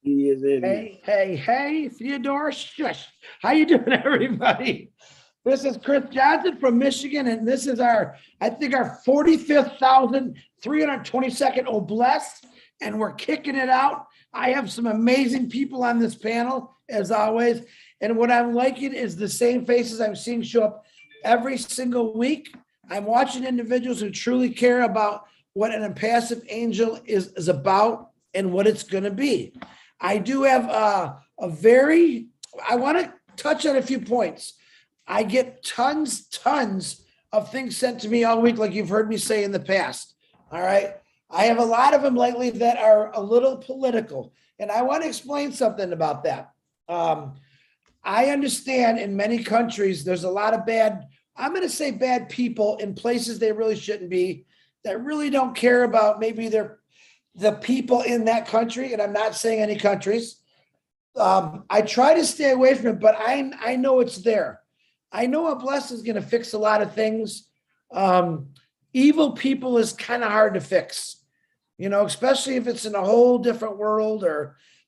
He is in. Hey, Theodore, shush. How you doing, everybody? This is Chris Johnson from Michigan, and this is I think our 45,322nd Oblast, and we're kicking it out. I have some amazing people on this panel, as always, and what I'm liking is the same faces I'm seeing show up every single week. I'm watching individuals who truly care about what an impassive angel is about and what it's going to be. I do have I want to touch on a few points. I get tons of things sent to me all week, like you've heard me say in the past. All right. I have a lot of them lately that are a little political, and I want to explain something about that. I understand in many countries, there's a lot of bad people in places they really shouldn't be, that really don't care about maybe the people in that country. And I'm not saying any countries. I try to stay away from it, but I know it's there. I know Oblast is going to fix a lot of things. Evil people is kind of hard to fix, especially if it's in a whole different world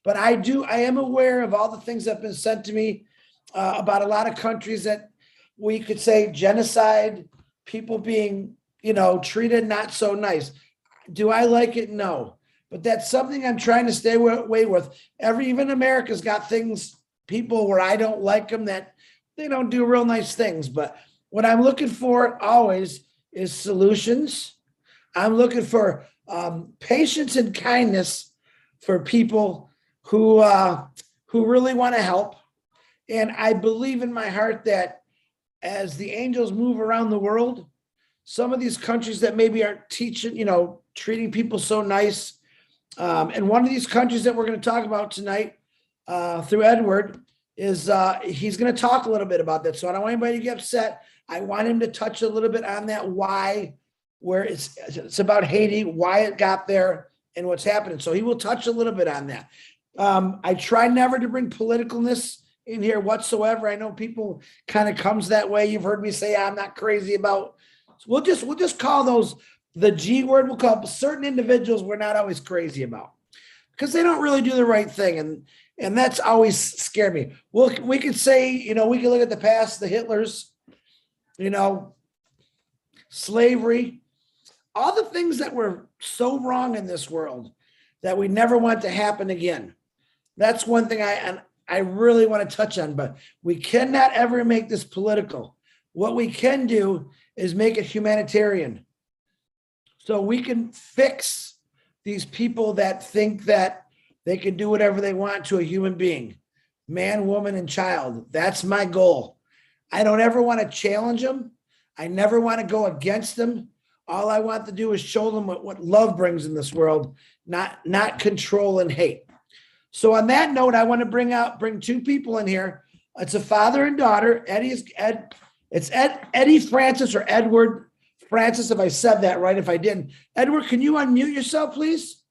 but I am aware of all the things that have been sent to me about a lot of countries that we could say genocide, people being, treated not so nice. Do I like it? No, but that's something I'm trying to stay away with. Even America's got people where I don't like them, that they don't do real nice things. But what I'm looking for always is solutions. I'm looking for patience and kindness for people who really want to help. And I believe in my heart that as the angels move around the world, some of these countries that maybe aren't treating people so nice. And one of these countries that we're going to talk about tonight through Edward is he's going to talk a little bit about that. So I don't want anybody to get upset. I want him to touch a little bit on that, where it's about Haiti, why it got there, and what's happening. So he will touch a little bit on that. I try never to bring politicalness in here whatsoever. I know people kind of comes that way. You've heard me say I'm not crazy about. So we'll just call those the G word. We'll call certain individuals we're not always crazy about because they don't really do the right thing, and that's always scared me. Well, we could say, we could look at the past, the Hitlers, slavery, all the things that were so wrong in this world that we never want to happen again. That's one thing I really want to touch on, but we cannot ever make this political. What we can do is make it humanitarian. So we can fix these people that think that they can do whatever they want to a human being, man, woman, and child. That's my goal. I don't ever want to challenge them. I never want to go against them. All I want to do is show them what love brings in this world, not control and hate. So on that note, I want to bring two people in here. It's a father and daughter. It's Eddie Francis or Edward Francis, if I said that right. If I didn't, Edward, can you unmute yourself, please?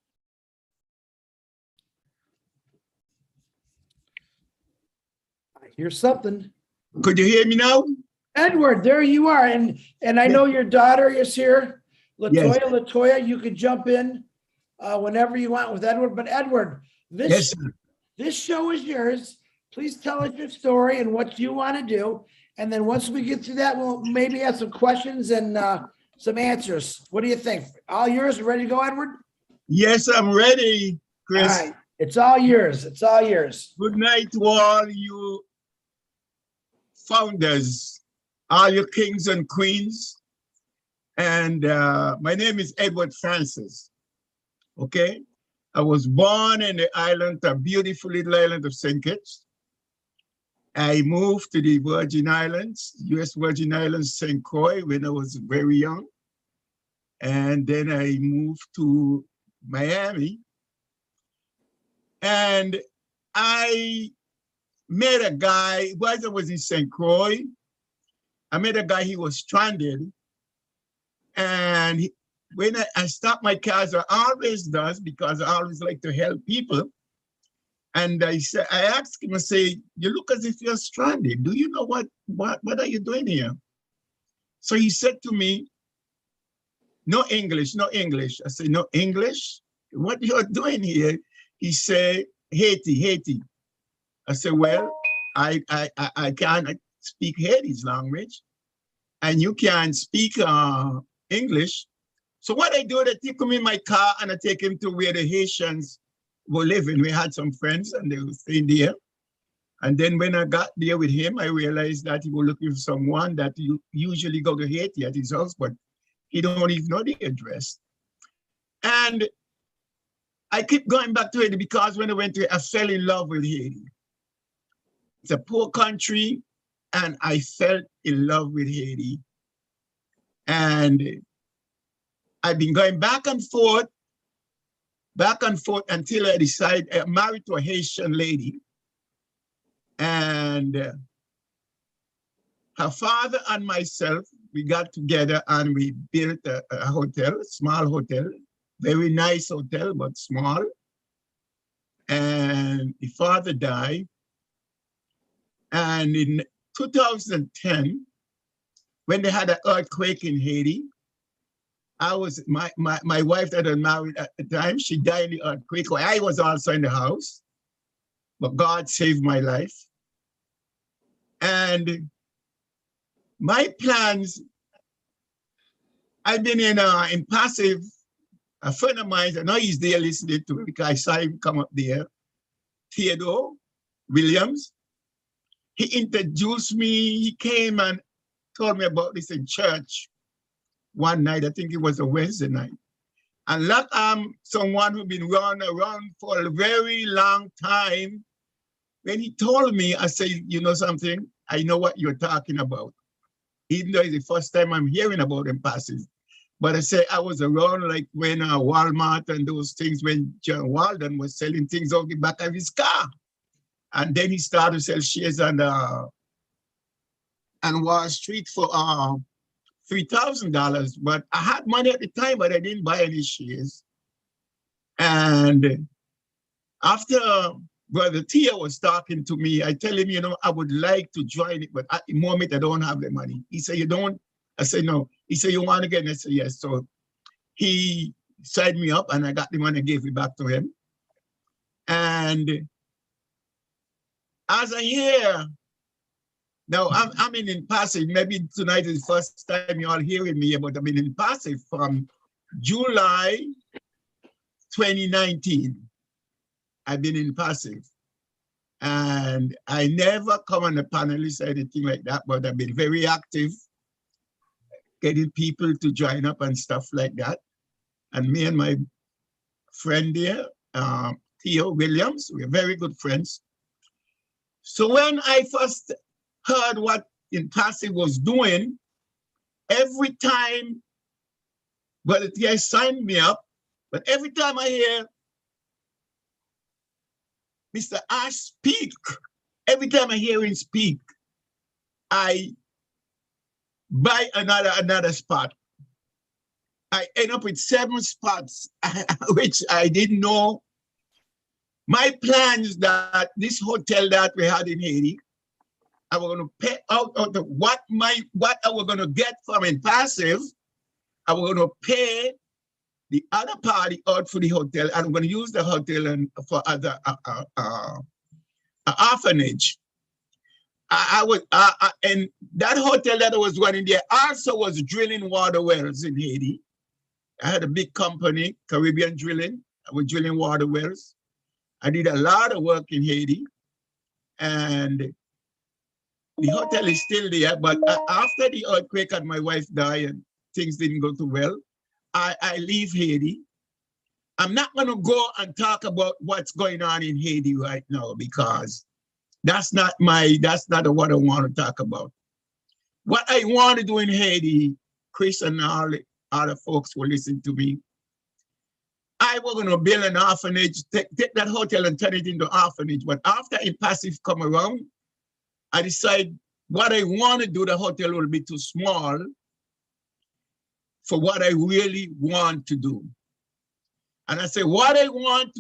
I hear something. Could you hear me now? Edward, there you are. And I know your daughter is here. Latoya, Yes. Latoya, you could jump in whenever you want with Edward. But Edward, this show is yours. Please tell us your story and what you want to do. And then once we get through that, we'll maybe have some questions and some answers. What do you think? All yours? Ready to go, Edward? Yes, I'm ready, Chris. All right. It's all yours. It's all yours. Good night to all you founders, all your kings and queens. And my name is Edward Francis. Okay. I was born in the island, a beautiful little island of St. Kitts. I moved to the Virgin Islands, US Virgin Islands, St. Croix, when I was very young. And then I moved to Miami. And I met a guy, while I was in St. Croix, I met a guy, he was stranded. And when I stopped my car, as I always does, because I always like to help people. And I asked him, I say, you look as if you're stranded. Do you know what are you doing here? So he said to me, no English, no English. I said, no English? What you're doing here? He said, Haiti, Haiti. I said, well, I can't speak Haiti's language, and you can't speak English. So what I do, I take him in my car and I take him to where the Haitians were living. We had some friends and they were staying there. And then when I got there with him, I realized that he was looking for someone that you usually go to Haiti at his house, but he don't even know the address. And I keep going back to Haiti because when I went to, I fell in love with Haiti. It's a poor country, and I fell in love with Haiti. And I've been going back and forth until I decided I'm married to a Haitian lady. And her father and myself, we got together and we built a hotel, a small hotel, very nice hotel, but small. And the father died. And in 2010, when they had an earthquake in Haiti, my wife that was married at the time, she died in the earthquake. I was also in the house, but God saved my life. And my plans, I've been in passive. A friend of mine, I know he's there listening to it because I saw him come up there, Theodore Williams. He introduced me, he came and told me about this in church one night. I think it was a Wednesday night. And like someone who's been running around for a very long time, when he told me, I said, you know something? I know what you're talking about. Even though it's the first time I'm hearing about Impassive. But I say I was around like when Walmart and those things, when John Walden was selling things out the back of his car. And then he started to sell shares on Wall Street for $3,000. But I had money at the time, but I didn't buy any shares. And after Brother Tia was talking to me, I tell him, you know, I would like to join it, but at the moment I don't have the money. He said, you don't? I said, no. He said, you want to get it? I said, yes. So he signed me up and I got the money, gave it back to him. And as I hear, now I'm in passive, maybe tonight is the first time you're all hearing me, but I'm in passive from July 2019. I've been in passive. And I never come on the panelist or anything like that, but I've been very active, getting people to join up and stuff like that. And me and my friend there, Theo Williams, we're very good friends. So when I first heard what Impassive was doing, every time, well, they signed me up, but every time I hear Mr. Ash speak, every time I hear him speak, I buy another spot. I end up with 7 spots, which I didn't know. My plan is that this hotel that we had in Haiti, I was going to pay out of what I was going to get from Impassive. I was going to pay the other party out for the hotel, and I'm going to use the hotel and for other orphanage. And that hotel that I was running there also was drilling water wells in Haiti. I had a big company, Caribbean Drilling. I was drilling water wells. I did a lot of work in Haiti, and the hotel is still there. But after the earthquake and my wife died and things didn't go too well, I leave Haiti. I'm not going to go and talk about what's going on in Haiti right now because that's not what I want to talk about. What I want to do in Haiti, Chris and all the other folks who listen to me, I was going to build an orphanage, take that hotel and turn it into an orphanage. But after Impassive come around, I decide what I want to do, the hotel will be too small for what I really want to do. And I say, what I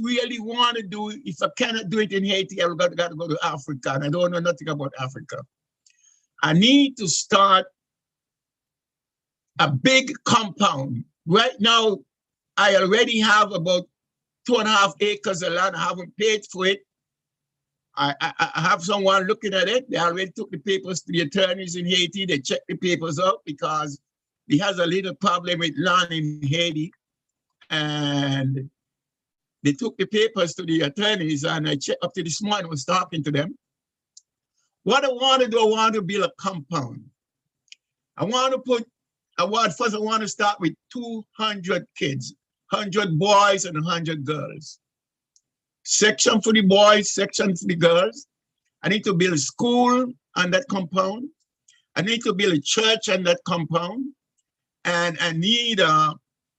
really want to do, if I cannot do it in Haiti, I've got to go to Africa, and I don't know nothing about Africa. I need to start a big compound Right now, I already have about 2.5 acres of land. I haven't paid for it. I have someone looking at it. They already took the papers to the attorneys in Haiti. They checked the papers out because he has a little problem with land in Haiti. And they took the papers to the attorneys, and I checked up to this morning, was talking to them. What I want to do, I want to build a compound. I want to start with 200 kids, 100 boys and 100 girls. Section for the boys, section for the girls. I need to build a school on that compound. I need to build a church on that compound. And I need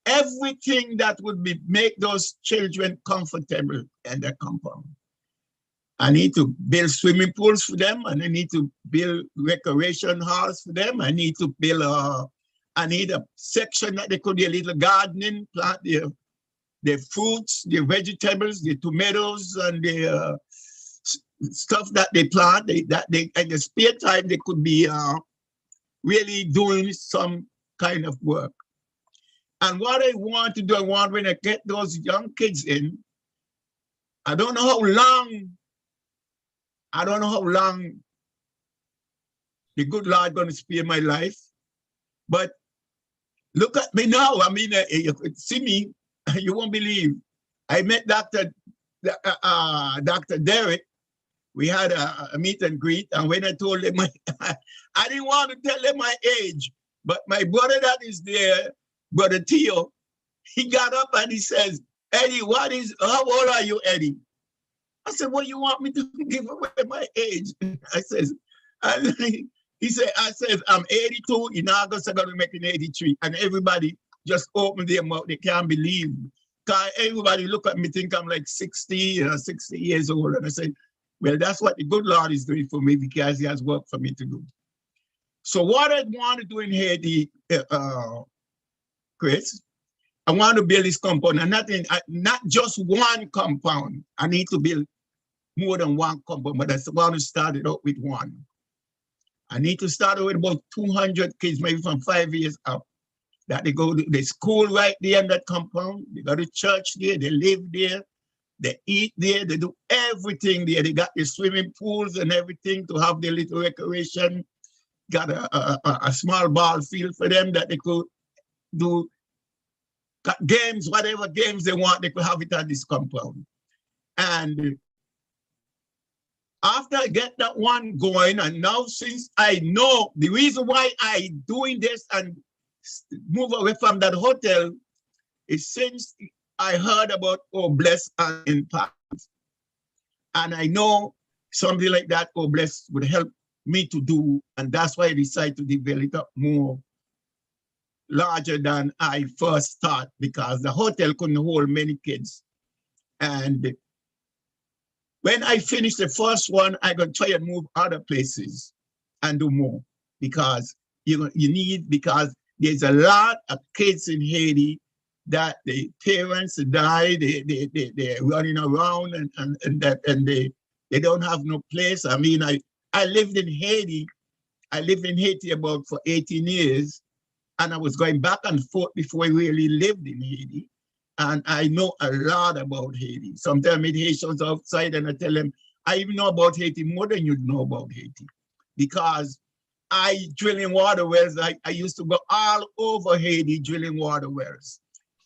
everything that would make those children comfortable in that compound. I need to build swimming pools for them, and I need to build recreation halls for them. I need to build I need a section that they could do a little gardening, plant their fruits, their vegetables, their tomatoes, and the stuff that they plant. That they in the spare time they could be really doing some kind of work. And what I want to do, I want when I get those young kids in, I don't know how long the good Lord going to spare my life, but look at me now. I mean, you could see me, you won't believe. I met Dr. Derek. We had a meet and greet, and when I told him, I didn't want to tell him my age, but my brother that is there, Brother Theo, he got up and he says, Eddie, how old are you, Eddie? I said, well, you want me to give away my age? I says, he said, I'm 82, in August I'm going to make an 83. And everybody just opened their mouth, they can't believe. Because everybody look at me, think I'm like 60 years old. And I said, well, that's what the good Lord is doing for me because he has work for me to do. So what I want to do in Haiti, Chris, I want to build this compound, and not just one compound. I need to build more than one compound, but I want to start it out with one. I need to start with about 200 kids, maybe from 5 years up, that they go to the school right there in that compound. They go to church there, they live there, they eat there, they do everything there. They got the swimming pools and everything to have their little recreation. Got a small ball field for them that they could do games, whatever games they want, they could have it at this compound. And after I get that one going, and now since I know the reason why I doing this and move away from that hotel is since I heard about Bless and Impact. And I know something like that Bless would help me to do, and that's why I decided to develop it up more larger than I first thought, because the hotel couldn't hold many kids. And when I finish the first one, I'm going to try and move other places and do more, because because there's a lot of kids in Haiti that the parents die, they're running around and they don't have no place. I mean, I lived in Haiti. I lived in Haiti for 18 years, and I was going back and forth before I really lived in Haiti. And I know a lot about Haiti. Sometimes I meet Haitians outside and I tell them, I even know about Haiti more than you know about Haiti. Because I drilling water wells. I used to go all over Haiti drilling water wells.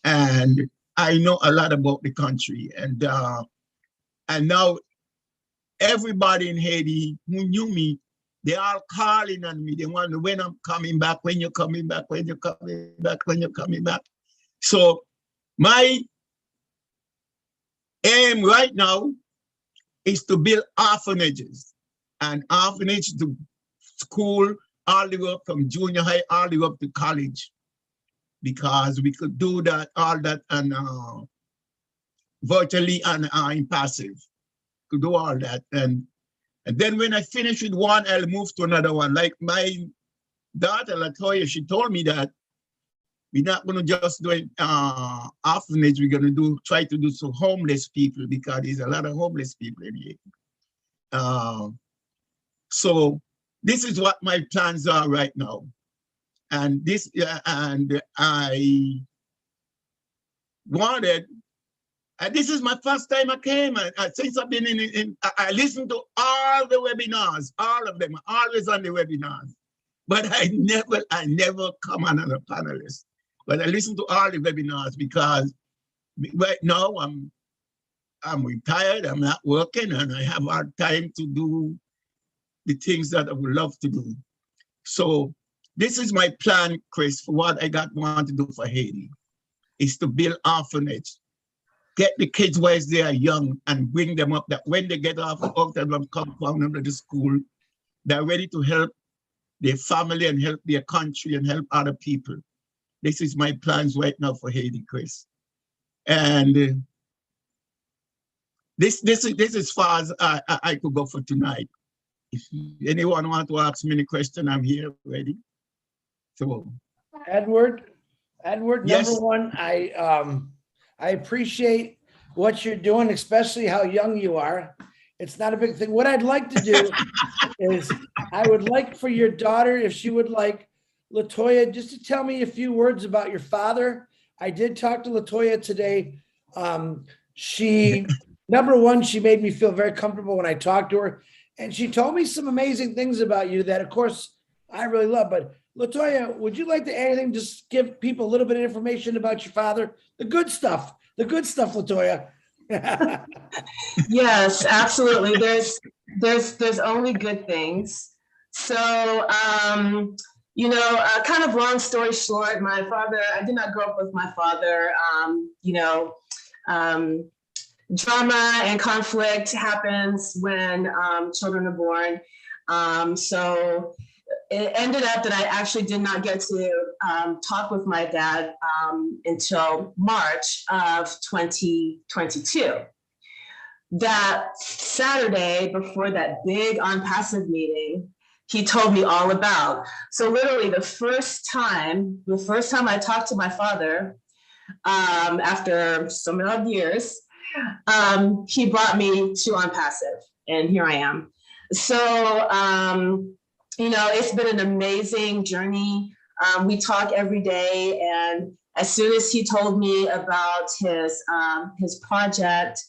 And I know a lot about the country. And now everybody in Haiti who knew me, they are calling on me. They wonder when I'm coming back, when you're coming back, when you're coming back, when you're coming back. So my aim right now is to build orphanages, and orphanage to school all the way up from junior high all the way up to college, because we could do that, all that, and virtually and in passive. Could do all that, and then when I finish with one, I'll move to another one. Like my daughter Latoya, she told me that we're not going to just do an orphanage. We're going to try to do some homeless people, because there's a lot of homeless people in here. So this is what my plans are right now, and I wanted. And this is my first time I came. Since I've been I listened to all the webinars, all of them, always on the webinars. But I never come on as a panelist. But I listen to all the webinars because right now I'm retired, I'm not working, and I have hard time to do the things that I would love to do. So this is my plan, Chris, for what I want to do for Haiti, is to build orphanage, get the kids while they are young and bring them up that when they get out of the compound of the school, they're ready to help their family and help their country and help other people. This is my plans right now for Haiti, Chris. And this is as far as I could go for tonight. If anyone want to ask me any question, I'm here ready. So, Edward, yes. number one, I appreciate what you're doing, especially how young you are. It's not a big thing. What I'd like to do is I would like for your daughter, if she would like, Latoya, just to tell me a few words about your father. I did talk to Latoya today. Number one, she made me feel very comfortable when I talked to her. And she told me some amazing things about you that, of course, I really love. But Latoya, would you like to add anything? Just give people a little bit of information about your father. The good stuff, Latoya. Yes, absolutely. There's only good things. So, kind of long story short, my father, I did not grow up with my father. Drama and conflict happens when children are born. So it ended up that I actually did not get to talk with my dad until March of 2022. That Saturday before that big On Passive meeting, he told me all about. So literally the first time I talked to my father after so many years, he brought me to On Passive, and here I am. So, it's been an amazing journey. We talk every day, and as soon as he told me about his project,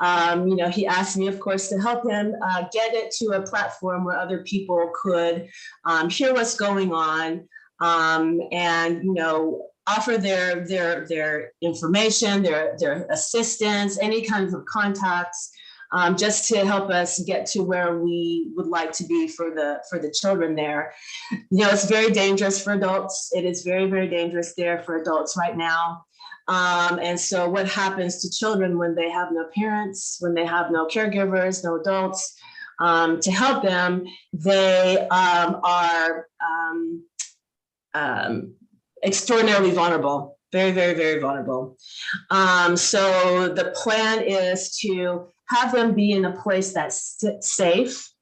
he asked me, of course, to help him get it to a platform where other people could hear what's going on, and offer their information, their assistance, any kinds of contacts, just to help us get to where we would like to be for the children there. It's very dangerous for adults. It is very, very dangerous there for adults right now. And so what happens to children when they have no parents, when they have no caregivers, no adults to help them, they are extraordinarily vulnerable, very, very, very vulnerable. So the plan is to have them be in a place that's safe.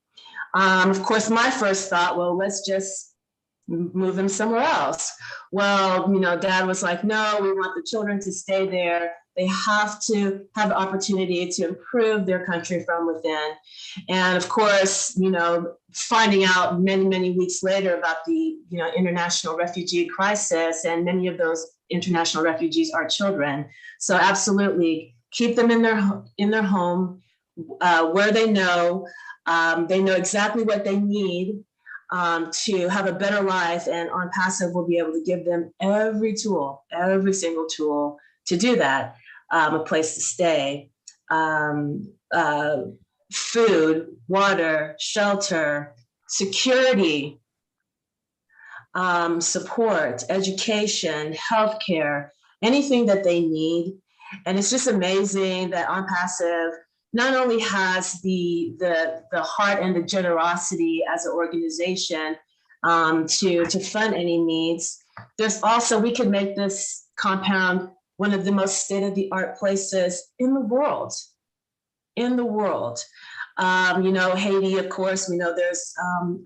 Of course, my first thought, well, let's just move them somewhere else. Well, Dad was like, no, we want the children to stay there. They have to have the opportunity to improve their country from within. And of course, finding out many, many weeks later about the, international refugee crisis, and many of those international refugees are children. So absolutely keep them in their home, where they know exactly what they need to have a better life, and On Passive will be able to give them every single tool to do that. A place to stay, food, water, shelter, security, support, education, healthcare, anything that they need. And it's just amazing that On Passive not only has the heart and the generosity as an organization to fund any needs, there's also, we can make this compound one of the most state-of-the-art places in the world. Haiti, of course, we know there's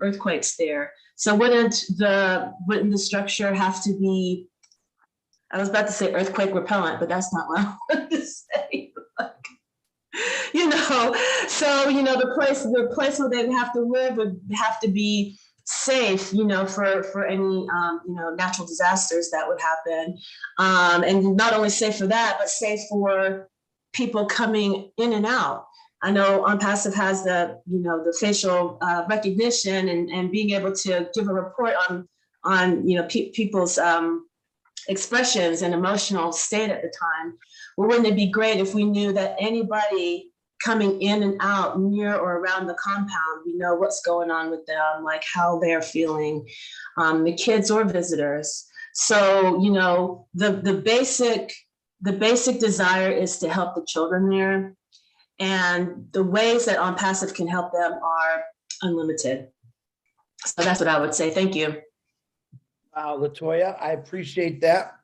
earthquakes there. So wouldn't the structure have to be, I was about to say earthquake repellent, but that's not what I wanted to say. So, the place where they would have to live would have to be safe, for any, natural disasters that would happen. And not only safe for that, but safe for people coming in and out. I know OnPassive has the facial recognition and being able to give a report on people's expressions and emotional state at the time. Well, wouldn't it be great if we knew that anybody coming in and out near or around the compound, we know what's going on with them, like how they're feeling, the kids or visitors. So, the basic desire is to help the children there. And the ways that OnPassive can help them are unlimited. So that's what I would say. Thank you. Latoya, I appreciate that.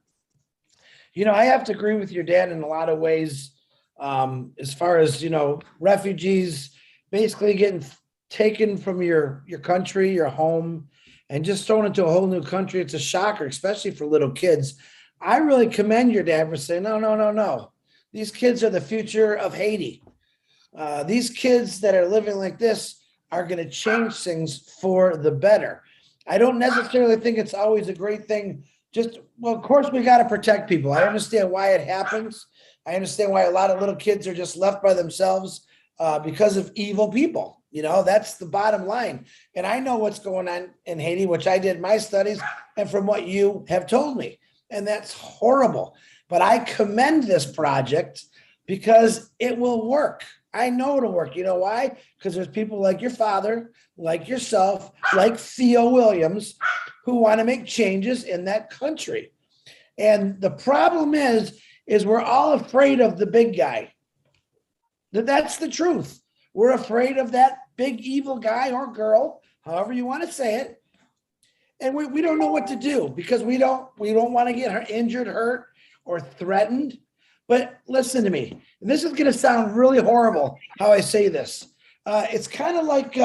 I have to agree with your dad in a lot of ways, as far as, refugees basically getting taken from your country, your home, and just thrown into a whole new country. It's a shocker, especially for little kids. I really commend your dad for saying, no. These kids are the future of Haiti. These kids that are living like this are going to change things for the better. I don't necessarily think it's always a great thing. Of course, we got to protect people. I understand why it happens. I understand why a lot of little kids are just left by themselves because of evil people. That's the bottom line. And I know what's going on in Haiti, which I did my studies and from what you have told me. And that's horrible. But I commend this project because it will work. I know it'll work. You know why? Because there's people like your father, like yourself, like Theo Williams, who want to make changes in that country. And the problem is we're all afraid of the big guy. That's the truth. We're afraid of that big evil guy or girl, however you want to say it. And we don't know what to do because we don't want to get injured, hurt, or threatened. But listen to me. And this is going to sound really horrible how I say this. It's kind of like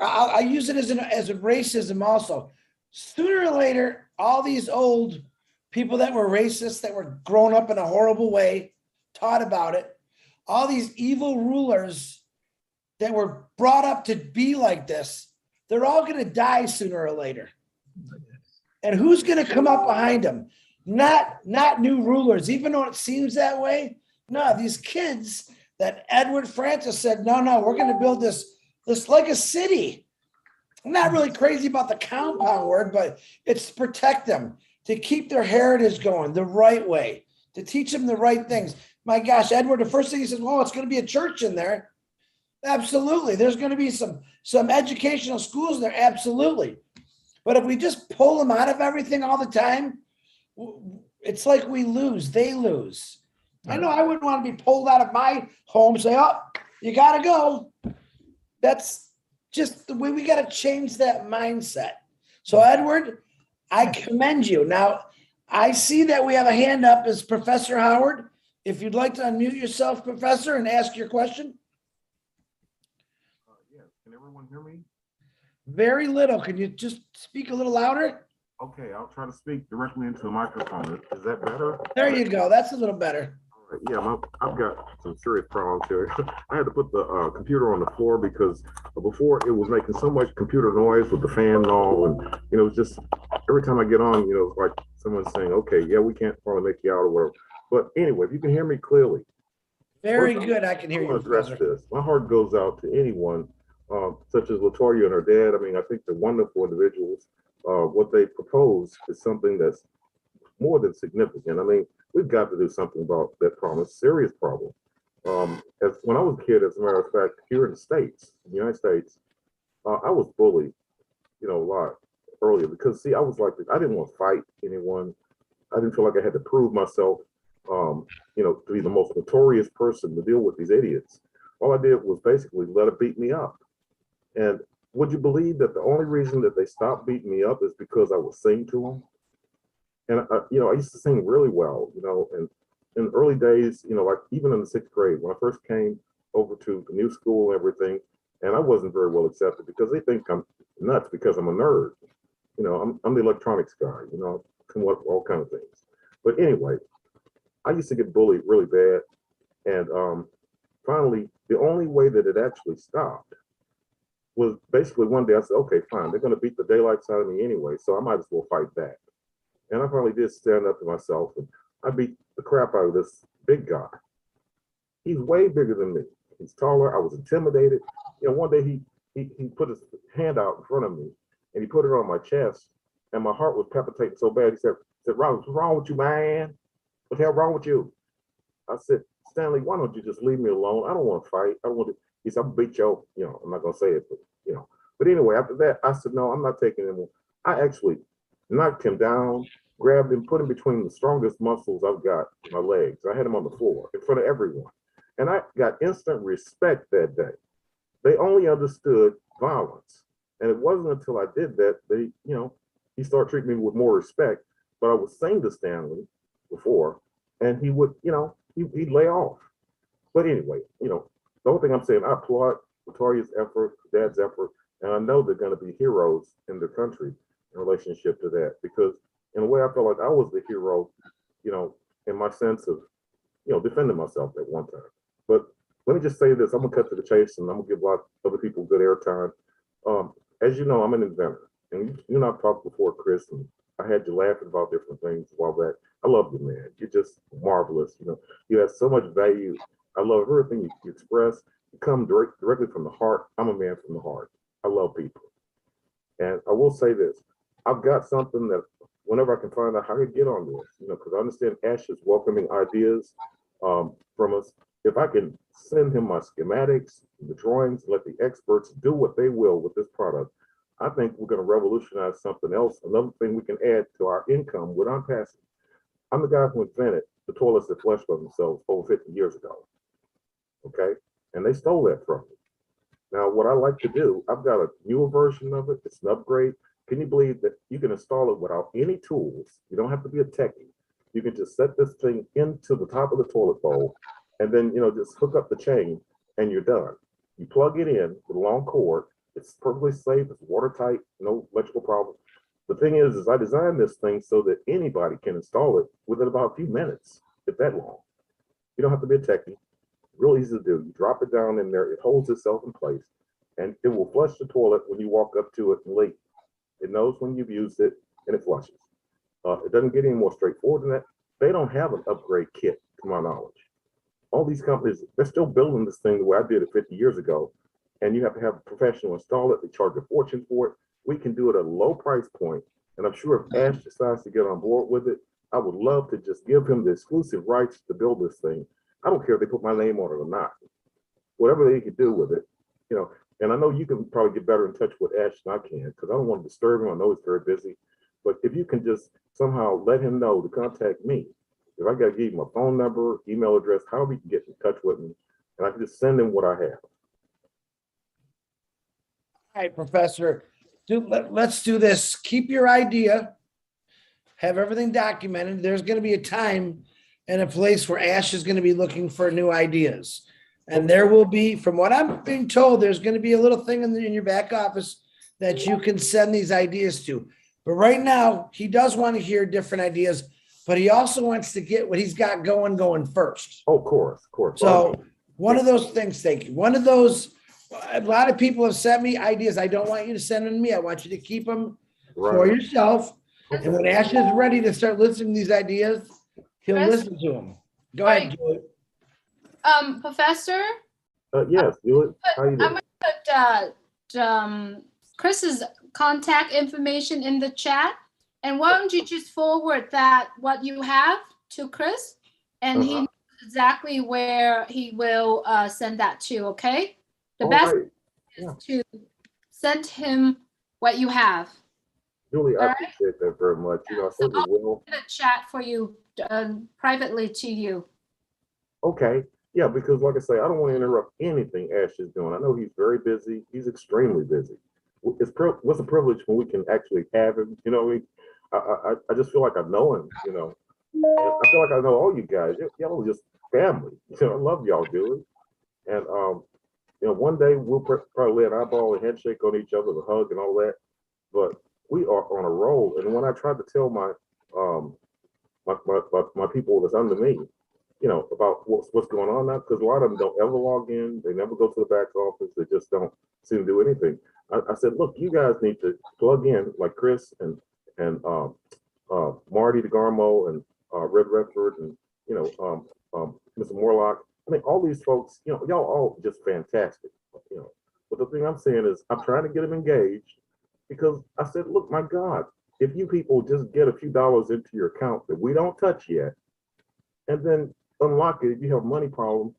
I use it as a racism also. Sooner or later, all these old people that were racist, that were grown up in a horrible way, taught about it, all these evil rulers that were brought up to be like this, they're all going to die sooner or later. And who's going to come up behind them? Not new rulers, even though it seems that way. No, these kids that Edward Francis said, no, we're going to build this like a city. I'm not really crazy about the compound word, but it's to protect them, to keep their heritage going the right way, to teach them the right things. My gosh, Edward, the first thing he says, it's going to be a church in there. Absolutely. There's going to be some educational schools there. Absolutely. But if we just pull them out of everything all the time, it's like we lose, they lose. I know I wouldn't want to be pulled out of my home, say, you got to go. That's just the way we got to change that mindset. So, Edward, I commend you. Now, I see that we have a hand up as Professor Howard. If you'd like to unmute yourself, Professor, and ask your question. Yeah, can everyone hear me? Very little. Can you just speak a little louder? Okay, I'll try to speak directly into the microphone. Is that better? There you go. That's a little better. All right. Yeah, I've got some serious problems here. I had to put the computer on the floor because before it was making so much computer noise with the fan and all, and it was just every time I get on, it's like someone's saying, "Okay, yeah, we can't probably make you out or whatever." But anyway, if you can hear me clearly, very good. I can hear you. Address this. My heart goes out to anyone such as Latoya and her dad. I mean, I think they're wonderful individuals. What they propose is something that's more than significant. I mean, we've got to do something about that problem. It's a serious problem. As when I was a kid, as a matter of fact, here in the United States, I was bullied, a lot earlier because I was like, I didn't want to fight anyone. I didn't feel like I had to prove myself, to be the most notorious person to deal with these idiots. All I did was basically let it beat me up. And would you believe that the only reason that they stopped beating me up is because I would sing to them? And, I used to sing really well, and in the early days, like even in the 6th grade, when I first came over to the new school and everything, and I wasn't very well accepted because they think I'm nuts because I'm a nerd. I'm the electronics guy, all kinds of things. But anyway, I used to get bullied really bad. And finally, the only way that it actually stopped was basically one day I said, okay, fine, they're going to beat the daylights out of me anyway, so I might as well fight back. And I finally did stand up to myself, and I beat the crap out of this big guy. He's way bigger than me. He's taller. I was intimidated. You know, one day he put his hand out in front of me, and he put it on my chest, and my heart was palpitating so bad. He said, Robert, what's wrong with you, man? What the hell wrong with you? I said, Stanley, why don't you just leave me alone? I don't want to fight. I don't want to. He said, I'm gonna beat you. You know, I'm not gonna say it, but you know. But anyway, after that, I said, no, I'm not taking him. I actually knocked him down, grabbed him, put him between the strongest muscles I've got in my legs. I had him on the floor in front of everyone. And I got instant respect that day. They only understood violence. And it wasn't until I did that, he started treating me with more respect. But I was saying to Stanley before, and he would, he'd lay off. But anyway, the only thing I'm saying, I applaud Victoria's effort, Dad's effort, and I know they're going to be heroes in the country in relationship to that. Because in a way, I felt like I was the hero, in my sense of, defending myself at one time. But let me just say this, I'm gonna cut to the chase and I'm gonna give a lot of other people good airtime. As you know, I'm an inventor. And you and I've talked before, Chris, and I had you laughing about different things a while back. I love you, man. You're just marvelous. You have so much value. I love everything you express. You come directly from the heart. I'm a man from the heart. I love people. And I will say this, I've got something that whenever I can find out how to get on this, because I understand Ash is welcoming ideas from us. If I can send him my schematics, the drawings, let the experts do what they will with this product, I think we're going to revolutionize something else. Another thing we can add to our income without passing. I'm the guy who invented the toilets that flush by themselves over 50 years ago. Okay? And they stole that from me. Now, what I like to do, I've got a newer version of it. It's an upgrade. Can you believe that you can install it without any tools? You don't have to be a techie. You can just set this thing into the top of the toilet bowl and then, just hook up the chain and you're done. You plug it in with a long cord. It's perfectly safe. It's watertight, no electrical problem. The thing is I designed this thing so that anybody can install it within about a few minutes, if that long. You don't have to be a techie. Real easy to do. You drop it down in there. It holds itself in place and it will flush the toilet when you walk up to it and leave. It knows when you've used it and it flushes. It doesn't get any more straightforward than that. They don't have an upgrade kit, to my knowledge. All these companies, they're still building this thing the way I did it 50 years ago. And you have to have a professional install it. They charge a fortune for it. We can do it at a low price point. And I'm sure if Ash decides to get on board with it, I would love to just give him the exclusive rights to build this thing. I don't care if they put my name on it or not. Whatever they can do with it, And I know you can probably get better in touch with Ash than I can, because I don't want to disturb him. I know he's very busy. But if you can just somehow let him know to contact me, if I got to give him a phone number, email address, however you can get in touch with me, and I can just send him what I have. All right, Professor, let's do this. Keep your idea, have everything documented. There's going to be a time and a place where Ash is going to be looking for new ideas. And there will be, from what I'm being told, there's going to be a little thing in your back office that you can send these ideas to. But right now, he does want to hear different ideas, but he also wants to get what he's got going first. Oh, of course. So one of those things, thank you. One of those, a lot of people have sent me ideas. I don't want you to send them to me. I want you to keep them for yourself. Okay. And when Ash is ready to start listening to these ideas, he'll listen to them. Go ahead, Julie. Professor? Yes, Julie. How you doing? I'm gonna put Chris's contact information in the chat. And why don't you just forward what you have to Chris, and he knows exactly where he will send that to, okay? The best is to send him what you have. Julie, I appreciate that very much. I certainly will. I'll chat for you privately to you. Okay. Yeah, because like I say, I don't want to interrupt anything Ash is doing. I know he's very busy. He's extremely busy. What's a privilege when we can actually have him? I just feel like I know him. And I feel like I know all you guys. Y'all are just family. I love y'all, Julie. And one day we'll probably lay an eyeball and handshake on each other, a hug and all that. But we are on a roll. And when I tried to tell my people that's under me, about what's going on now, because a lot of them don't ever log in. They never go to the back office. They just don't seem to do anything. I said, look, you guys need to plug in like Chris and Marty DeGarmo and Red Redford and Mr. Morlock. I mean, all these folks, y'all all just fantastic. But the thing I'm saying is, I'm trying to get them engaged because I said, look, my God, if you people just get a few dollars into your account that we don't touch yet, and then unlock it, if you have a money problem,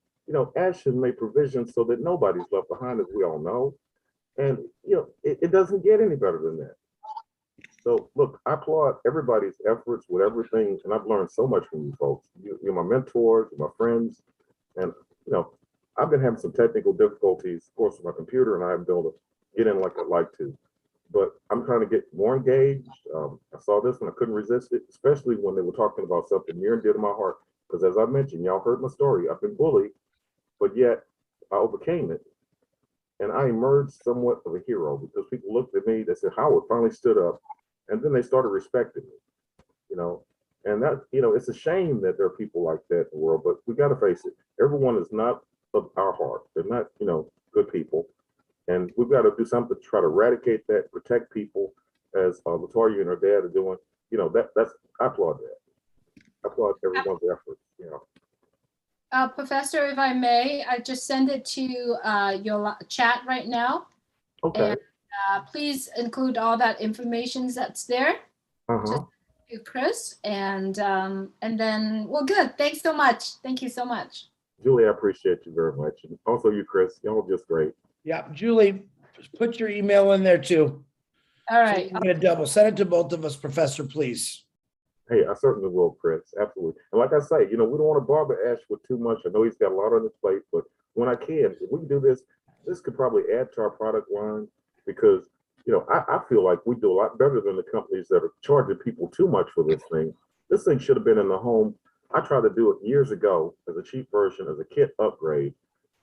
Ashton made provisions so that nobody's left behind, as we all know. And, it doesn't get any better than that. So look, I applaud everybody's efforts with everything. And I've learned so much from you folks. You're my mentors, you're my friends. And, I've been having some technical difficulties, of course, with my computer, and I haven't been able to get in like I'd like to. But I'm trying to get more engaged. I saw this and I couldn't resist it, especially when they were talking about something near and dear to my heart. Because as I mentioned, y'all heard my story. I've been bullied, but yet I overcame it. And I emerged somewhat of a hero because people looked at me, they said, Howard finally stood up. And then they started respecting me, And that, it's a shame that there are people like that in the world, but we got to face it. Everyone is not of our heart. They're not, good people. And we've got to do something to try to eradicate that, protect people, as Latoya and her dad are doing. I applaud that. I applaud everyone's efforts. Professor, if I may, I just send it to your chat right now. Okay. And please include all that information that's there. Uh-huh. To Chris, and then, well, good. Thanks so much. Thank you so much. Julie, I appreciate you very much. And also you, Chris, y'all just great. Yeah, Julie, put your email in there too. All right. So I'm gonna double send it to both of us, Professor, please. Hey, I certainly will, Chris. Absolutely. And like I say, we don't want to bother Ash with too much. I know he's got a lot on his plate, but when I can, if we can do this could probably add to our product line because, I feel like we do a lot better than the companies that are charging people too much for this thing. This thing should have been in the home. I tried to do it years ago as a cheap version, as a kit upgrade.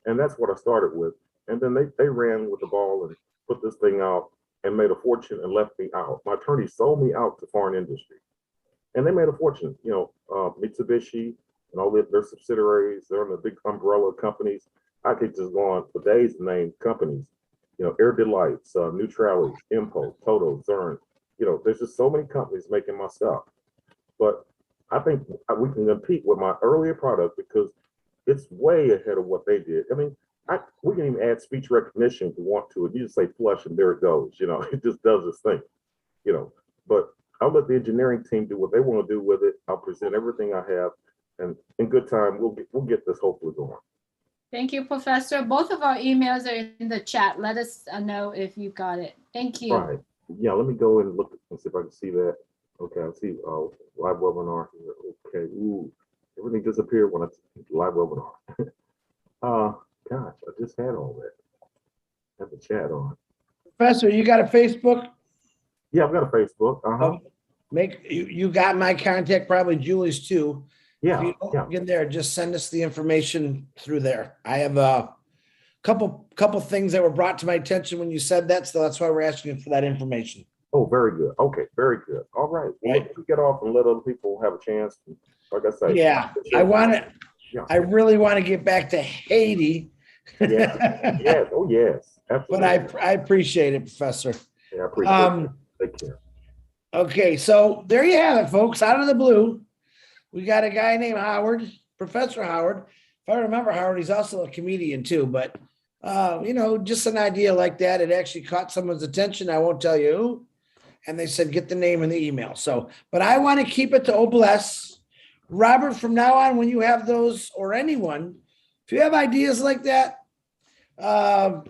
And that's what I started with. And then they ran with the ball and put this thing out and made a fortune and left me out. My attorneys sold me out to foreign industry. And they made a fortune, Mitsubishi and all their subsidiaries, they're in the big umbrella companies. I could just go on for days to name companies, Air Delights, Neutralis, Impo, Toto, Zern. There's just so many companies making my stuff. But I think we can compete with my earlier product because it's way ahead of what they did. I mean, we can even add speech recognition if we want to. You just say flush and there it goes. It just does its thing. But I'll let the engineering team do what they want to do with it. I'll present everything I have, and in good time, we'll get this hopefully going. Thank you, Professor. Both of our emails are in the chat. Let us know if you got it. Thank you. Right. Yeah, let me go and look and see if I can see that. Okay, I see live webinar here. Okay. Ooh, everything disappeared when I live webinar. Gosh, I just had all that. I have the chat on. Professor, you got a Facebook? Yeah, I've got a Facebook. Uh-huh. You got my contact, probably Julie's too. Yeah, If you don't yeah. get there, just send us the information through there. I have a couple things that were brought to my attention when you said that, so that's why we're asking you for that information. Oh, very good. Okay, very good. All right. Well, Right. let's get off and let other people have a chance. Like I say. Yeah, I really want to get back to Haiti. Yeah. Yes. Oh, yes. But Absolutely. I appreciate it, Professor. Yeah, I appreciate it. Take care. Okay, so there you have it, folks. Out of the blue, we got a guy named Howard, Professor Howard. If I remember Howard, he's also a comedian too, but just an idea like that. It actually caught someone's attention. I won't tell you who. And they said, get the name in the email. So, but I want to keep it to Obless. Robert, from now on, when you have those, or anyone, if you have ideas like that, I'm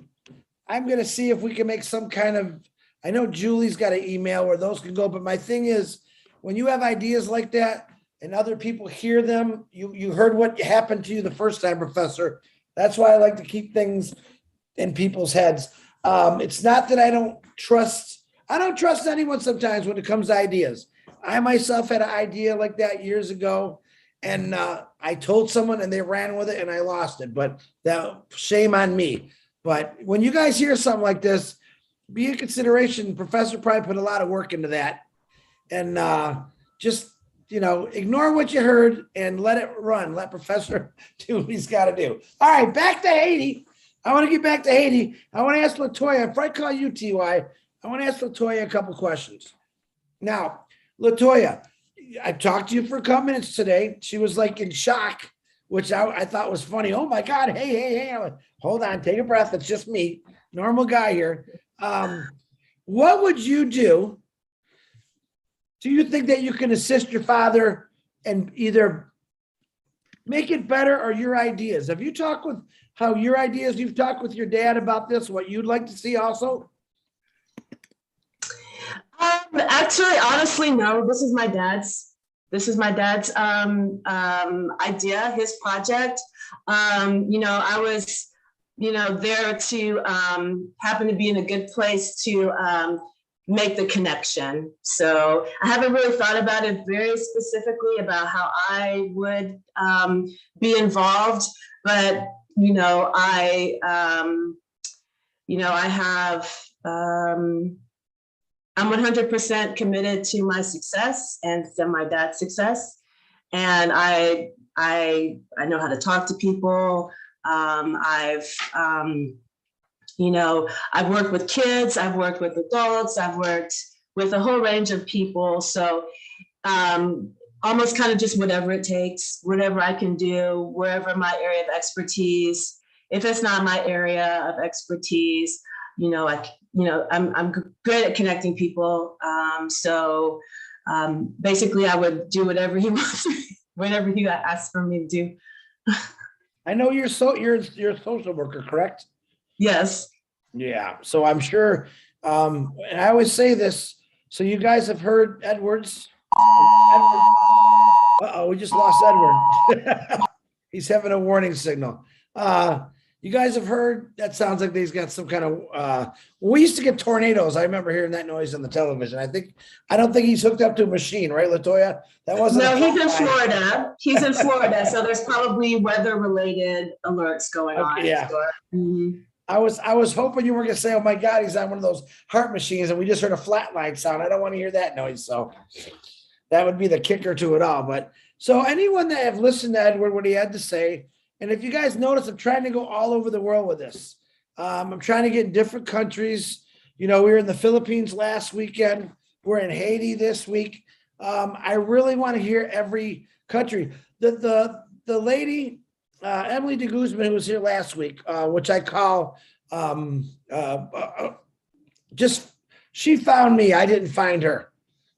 going to see if we can make some kind of, I know Julie's got an email where those can go, but my thing is, when you have ideas like that and other people hear them, you heard what happened to you the first time, Professor. That's why I like to keep things in people's heads. It's not that I don't trust anyone sometimes when it comes to ideas. I myself had an idea like that years ago, and I told someone and they ran with it and I lost it, but that shame on me. But when you guys hear something like this, be in consideration. Professor probably put a lot of work into that, and just ignore what you heard and let it run. Let Professor do what he's got to do. All right, back to Haiti. I want to get back to Haiti. I want to ask LaToya, if I call you TY, I want to ask LaToya a couple questions. Now, LaToya, I talked to you for a couple minutes today. She was like in shock, which I thought was funny. Oh my God, hey. I'm like, hold on, take a breath. It's just me, normal guy here. What would you do? Do you think that you can assist your father and either make it better or your ideas? Have you talked with how your ideas, you've talked with your dad about this, what you'd like to see also? Actually, honestly, no. This is my dad's idea, his project. I was, there to happen to be in a good place to make the connection. So I haven't really thought about it very specifically about how I would be involved, but I'm 100% committed to my success and to my dad's success. And I know how to talk to people. I've worked with kids, I've worked with adults, I've worked with a whole range of people. So almost kind of just whatever it takes, whatever I can do, wherever my area of expertise. If it's not my area of expertise, I'm great at connecting people. So basically I would do whatever he wants, whatever he asks for me to do. I know you're a social worker, correct? Yes. Yeah. So I'm sure, and I always say this, so you guys have heard Edwards. Uh-oh, we just lost Edward. He's having a warning signal. You guys have heard, that sounds like he's got some kind of, we used to get tornadoes. I remember hearing that noise on the television. I don't think he's hooked up to a machine, right, LaToya? That wasn't. No, he's in Florida. He's in Florida. So there's probably weather related alerts going on. Yeah. Mm-hmm. I was hoping you were going to say, oh my God, he's on one of those heart machines and we just heard a flatline sound. I don't want to hear that noise. So that would be the kicker to it all. But so anyone that have listened to Edward, what he had to say, and if you guys notice, I'm trying to go all over the world with this. I'm trying to get in different countries. We were in the Philippines last weekend. We're in Haiti this week. I really want to hear every country. The lady, Emily de Guzman, who was here last week, which I call she found me. I didn't find her.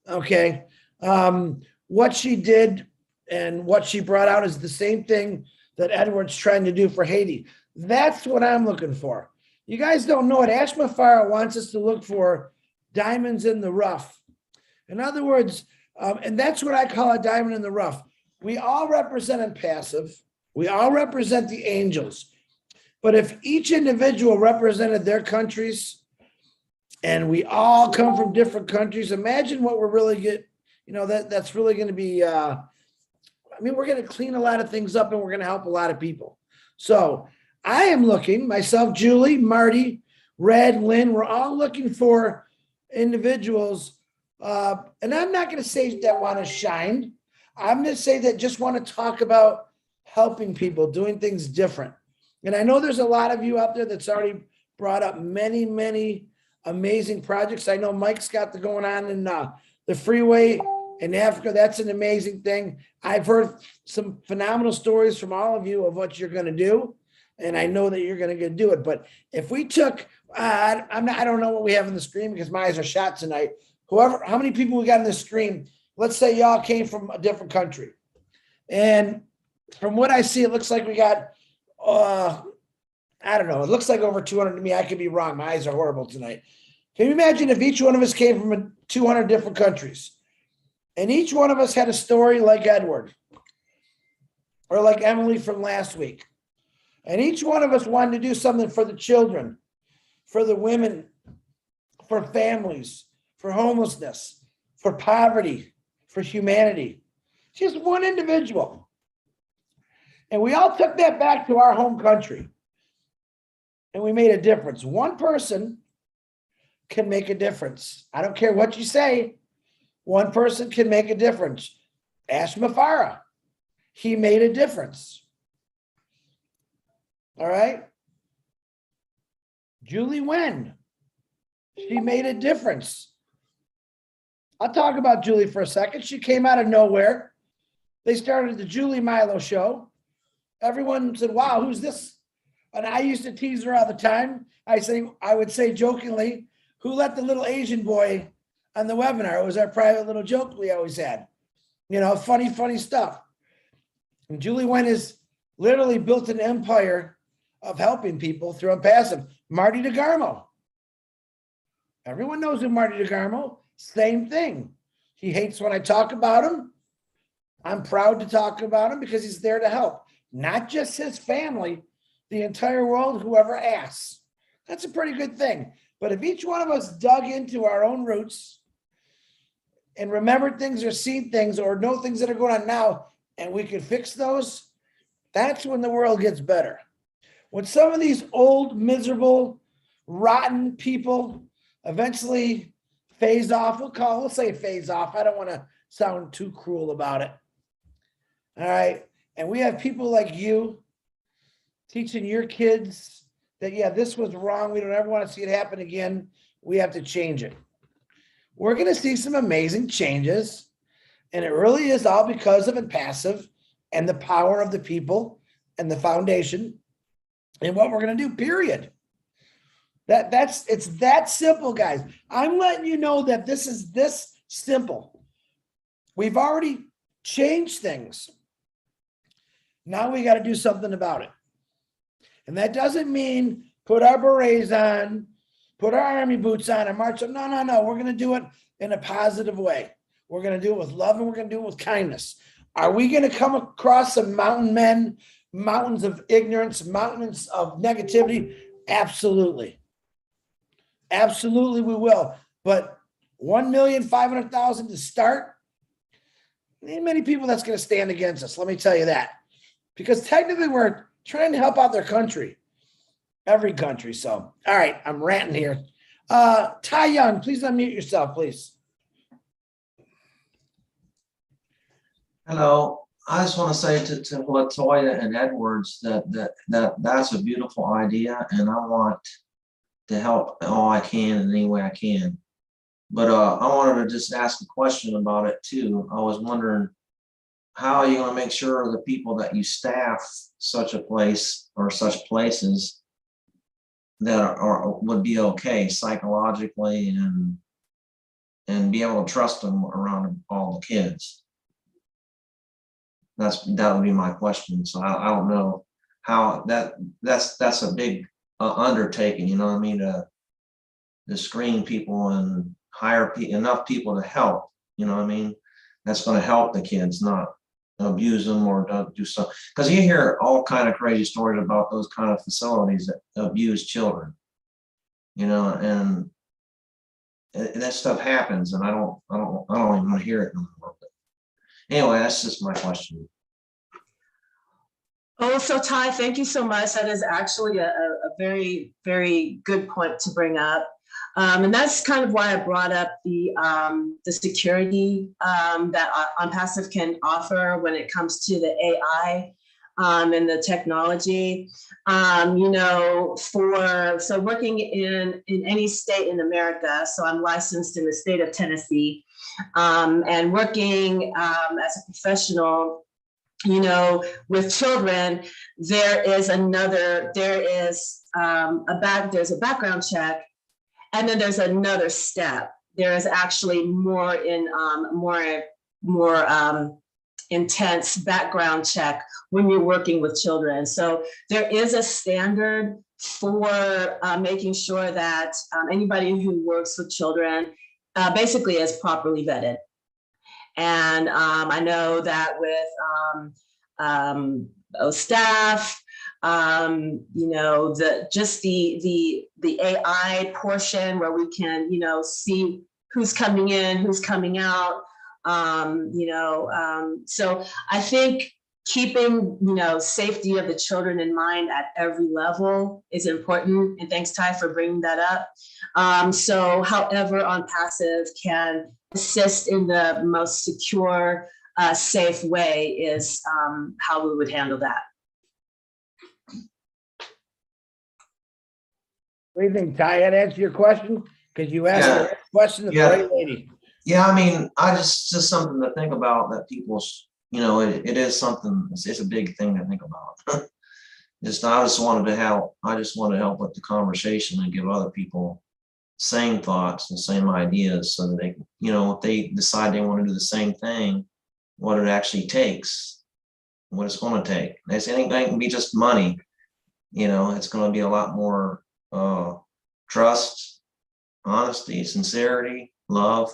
Okay. What she did and what she brought out is the same thing that Edward's trying to do for Haiti. That's what I'm looking for. You guys don't know it. Ashma Farah wants us to look for diamonds in the rough. In other words, and that's what I call a diamond in the rough. We all represent a passive. We all represent the angels. But if each individual represented their countries and we all come from different countries, imagine what we're really get, that's really going to be, we're going to clean a lot of things up and we're going to help a lot of people. So I am looking, myself, Julie, Marty, Red, Lynn, we're all looking for individuals. And I'm not going to say that want to shine. I'm going to say that just want to talk about helping people, doing things different. And I know there's a lot of you out there that's already brought up many, many amazing projects. I know Mike's got the going on in the freeway in Africa. That's an amazing thing. I've heard some phenomenal stories from all of you of what you're going to do. And I know that you're going to do it. But if we took, I don't know what we have in the screen because my eyes are shot tonight. How many people we got in the screen? Let's say y'all came from a different country. And from what I see, it looks like we got, I don't know. It looks like over 200 to me. I could be wrong. My eyes are horrible tonight. Can you imagine if each one of us came from 200 different countries and each one of us had a story like Edward or like Emily from last week, and each one of us wanted to do something for the children, for the women, for families, for homelessness, for poverty, for humanity, just one individual. And we all took that back to our home country and we made a difference. One person can make a difference. I don't care what you say. One person can make a difference. Ashma Farah, he made a difference. All right. Julie Wen, she made a difference. I'll talk about Julie for a second. She came out of nowhere. They started the Julie Milo show. Everyone said, wow, who's this? And I used to tease her all the time. I would say jokingly, who let the little Asian boy on the webinar? It was our private little joke we always had. You know, funny stuff. And Julie Wen has literally built an empire of helping people through Impassive. Marty DeGarmo. Everyone knows who Marty DeGarmo. Same thing. He hates when I talk about him. I'm proud to talk about him because he's there to help. Not just his family, the entire world, whoever asks. That's a pretty good thing. But if each one of us dug into our own roots and remembered things or seen things or know things that are going on now, and we could fix those, that's when the world gets better. When some of these old, miserable, rotten people eventually phase off, we'll say phase off. I don't want to sound too cruel about it. All right. And we have people like you teaching your kids that, yeah, this was wrong. We don't ever want to see it happen again. We have to change it. We're going to see some amazing changes. And it really is all because of Impassive and the power of the people and the foundation and what we're going to do, period. It's that simple, guys. I'm letting you know that this is this simple. We've already changed things. Now we got to do something about it. And that doesn't mean put our berets on, put our army boots on and march. No. We're going to do it in a positive way. We're going to do it with love and we're going to do it with kindness. Are we going to come across some mountain men, mountains of ignorance, mountains of negativity? Absolutely. Absolutely we will. But 1,500,000 to start, ain't many people that's going to stand against us. Let me tell you that. Because technically we're trying to help out their country. Every country. So, all right, I'm ranting here. Ty Young, please unmute yourself, please. Hello. I just want to say to Latoya and Edwards that's a beautiful idea, and I want to help all I can in any way I can. But I wanted to just ask a question about it too. I was wondering, how are you going to make sure the people that you staff such a place or such places that would be okay psychologically and be able to trust them around all the kids? That would be my question. So I don't know how that's a big undertaking, you know what I mean, to screen people and hire enough people to help, you know what I mean, that's going to help the kids, not abuse them or do something. Because you hear all kind of crazy stories about those kind of facilities that abuse children, you know, and that stuff happens, and I don't even want to hear it no more. But anyway, that's just my question. Oh, so Ty, thank you so much. That is actually a very, very good point to bring up. And that's kind of why I brought up the security that Impassive can offer when it comes to the AI and the technology. You know, so working in any state in America, so I'm licensed in the state of Tennessee, and working as a professional, you know, with children, there's a background check, and then there's another step. There is actually more intense background check when you're working with children. So there is a standard for making sure that anybody who works with children basically is properly vetted. And I know that with staff, you know, the AI portion where we can, you know, see who's coming in, who's coming out, you know, so I think keeping, you know, safety of the children in mind at every level is important. And thanks, Ty, for bringing that up. So however Impassive can assist in the most secure safe way is how we would handle that. What do you think, Ty? That answer your question? Because you asked Yeah. the right question to the Yeah. right lady. Yeah, I mean, I just something to think about that people's, it is something, it's a big thing to think about. I just wanted to help with the conversation and give other people same thoughts and same ideas so that they, if they decide they want to do the same thing, what it actually takes, what it's going to take. It's anything can be just money, it's going to be a lot more trust, honesty, sincerity, love,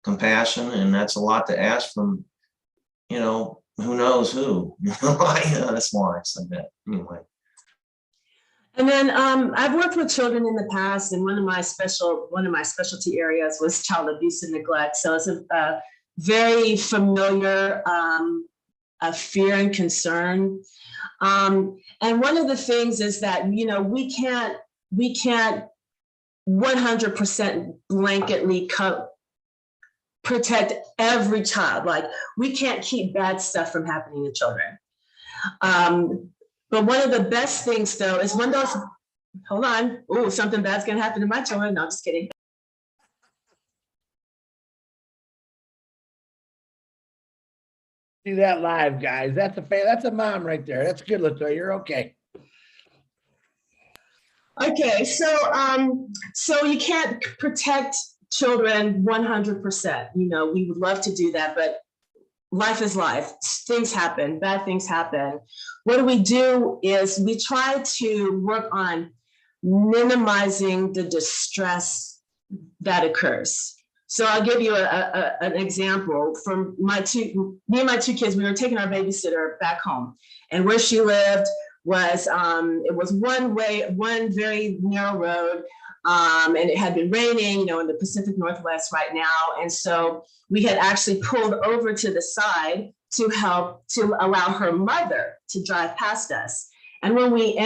compassion, and that's a lot to ask from, who knows who. That's why I said that anyway. And then I've worked with children in the past, and one of my specialty areas was child abuse and neglect. So it's a very familiar fear and concern. And one of the things is that we can't 100% blanketly protect every child. Like, we can't keep bad stuff from happening to children. But one of the best things, though, is when those, hold on, oh, something bad's gonna happen to my children. No, I'm just kidding. Do that live, guys. That's a mom right there. That's good, Latoya. You're okay. Okay, so you can't protect children 100%. We would love to do that, but life is life. Things happen, bad things happen. What we do is we try to work on minimizing the distress that occurs. So I'll give you an example from me and my two kids. We were taking our babysitter back home, and where she lived was it was one very narrow road, and it had been raining, in the Pacific Northwest right now, and so we had actually pulled over to the side to allow her mother to drive past us. And when we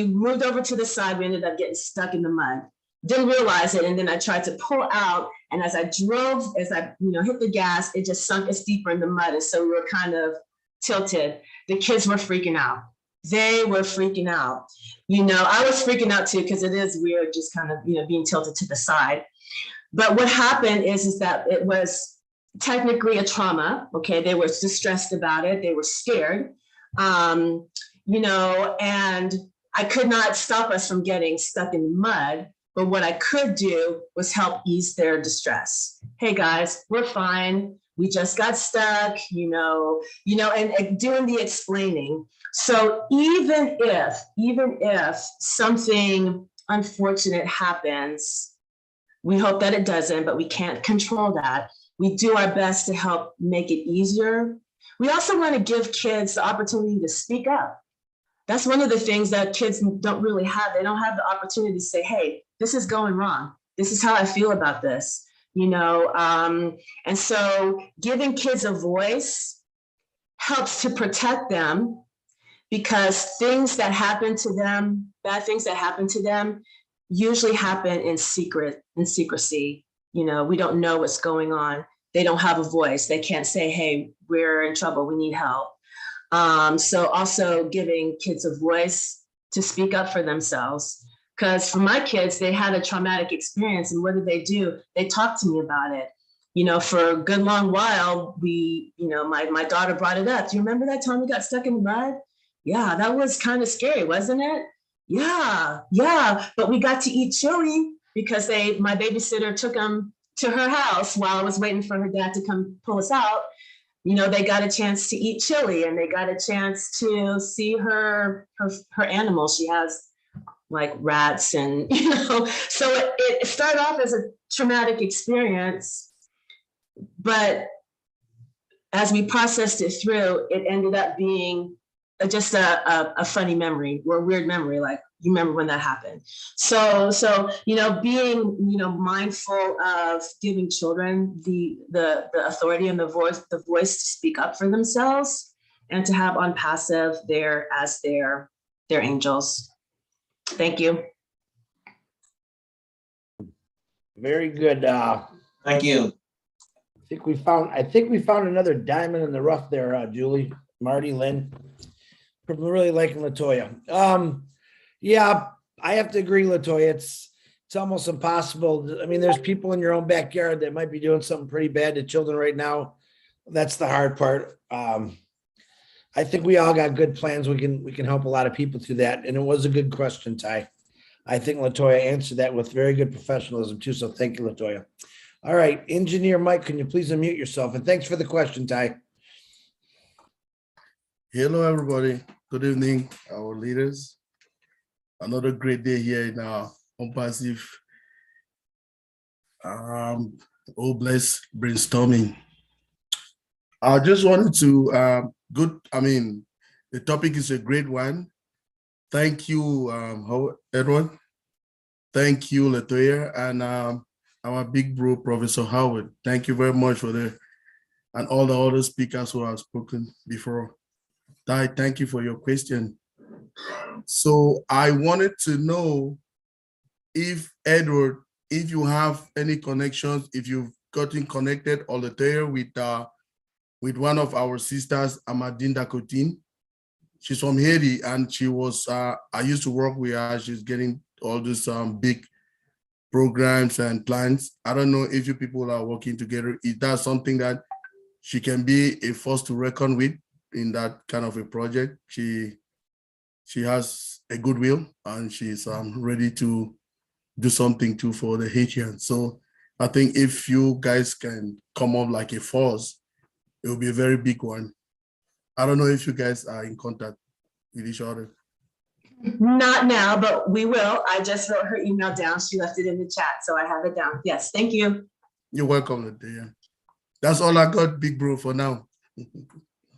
moved over to the side, we ended up getting stuck in the mud. Didn't realize it, and then I tried to pull out, and as I drove, hit the gas, it just sunk us deeper in the mud, and so we were kind of tilted. The kids were freaking out. They were freaking out. I was freaking out too, because it is weird just kind of, being tilted to the side. But what happened is that it was technically a trauma. Okay, they were distressed about it. They were scared, and I could not stop us from getting stuck in the mud. But what I could do was help ease their distress. Hey guys, we're fine. We just got stuck, and doing the explaining. So even if something unfortunate happens, we hope that it doesn't, but we can't control that. We do our best to help make it easier. We also want to give kids the opportunity to speak up. That's one of the things that kids don't really have. They don't have the opportunity to say, hey, this is going wrong. This is how I feel about this, and so giving kids a voice helps to protect them, because things that happen to them, bad things that happen to them, usually happen in secrecy. We don't know what's going on. They don't have a voice. They can't say, hey, we're in trouble, we need help. So also giving kids a voice to speak up for themselves. Because for my kids, they had a traumatic experience, and what do? They talked to me about it. For a good long while, my daughter brought it up. Do you remember that time we got stuck in the mud? Yeah, that was kind of scary, wasn't it? Yeah. But we got to eat chili because my babysitter took them to her house while I was waiting for her dad to come pull us out. They got a chance to eat chili, and they got a chance to see her animals. She has like rats, and so it started off as a traumatic experience, but as we processed it through, it ended up being just a funny memory or a weird memory, like, you remember when that happened. So being mindful of giving children the authority and the voice to speak up for themselves, and to have on passive there as their angels. Thank you. Very good. Thank you. I think we found another diamond in the rough there, Julie, Marty, Lynn. I'm really liking Latoya. Yeah, I have to agree, Latoya. It's almost impossible. I mean, there's people in your own backyard that might be doing something pretty bad to children right now. That's the hard part. I think we all got good plans. We can help a lot of people through that. And it was a good question, Ty. I think Latoya answered that with very good professionalism too. So thank you, Latoya. All right, Engineer Mike, can you please unmute yourself? And thanks for the question, Ty. Hello, everybody. Good evening, our leaders. Another great day here in our Compassive blessed brainstorming. I just wanted to the topic is a great one. Thank you, Edward. Thank you, Latoya, and our big bro, Professor Howard. Thank you very much for and all the other speakers who have spoken before. Ty, thank you for your question. So I wanted to know if, Edward, if you have any connections, if you've gotten connected or Latoya with one of our sisters, Amadine Dakotin. She's from Haiti, and she was, I used to work with her. She's getting all these big programs and plans. I don't know if you people are working together. Is that something that she can be a force to reckon with in that kind of a project? She has a goodwill, and she's ready to do something too for the Haitians. So I think if you guys can come up like a force, it will be a very big one. I don't know if you guys are in contact with each other. Not now, but we will. I just wrote her email down. She left it in the chat, so I have it down. Yes, thank you. You're welcome, Latoya. That's all I got, big bro, for now. All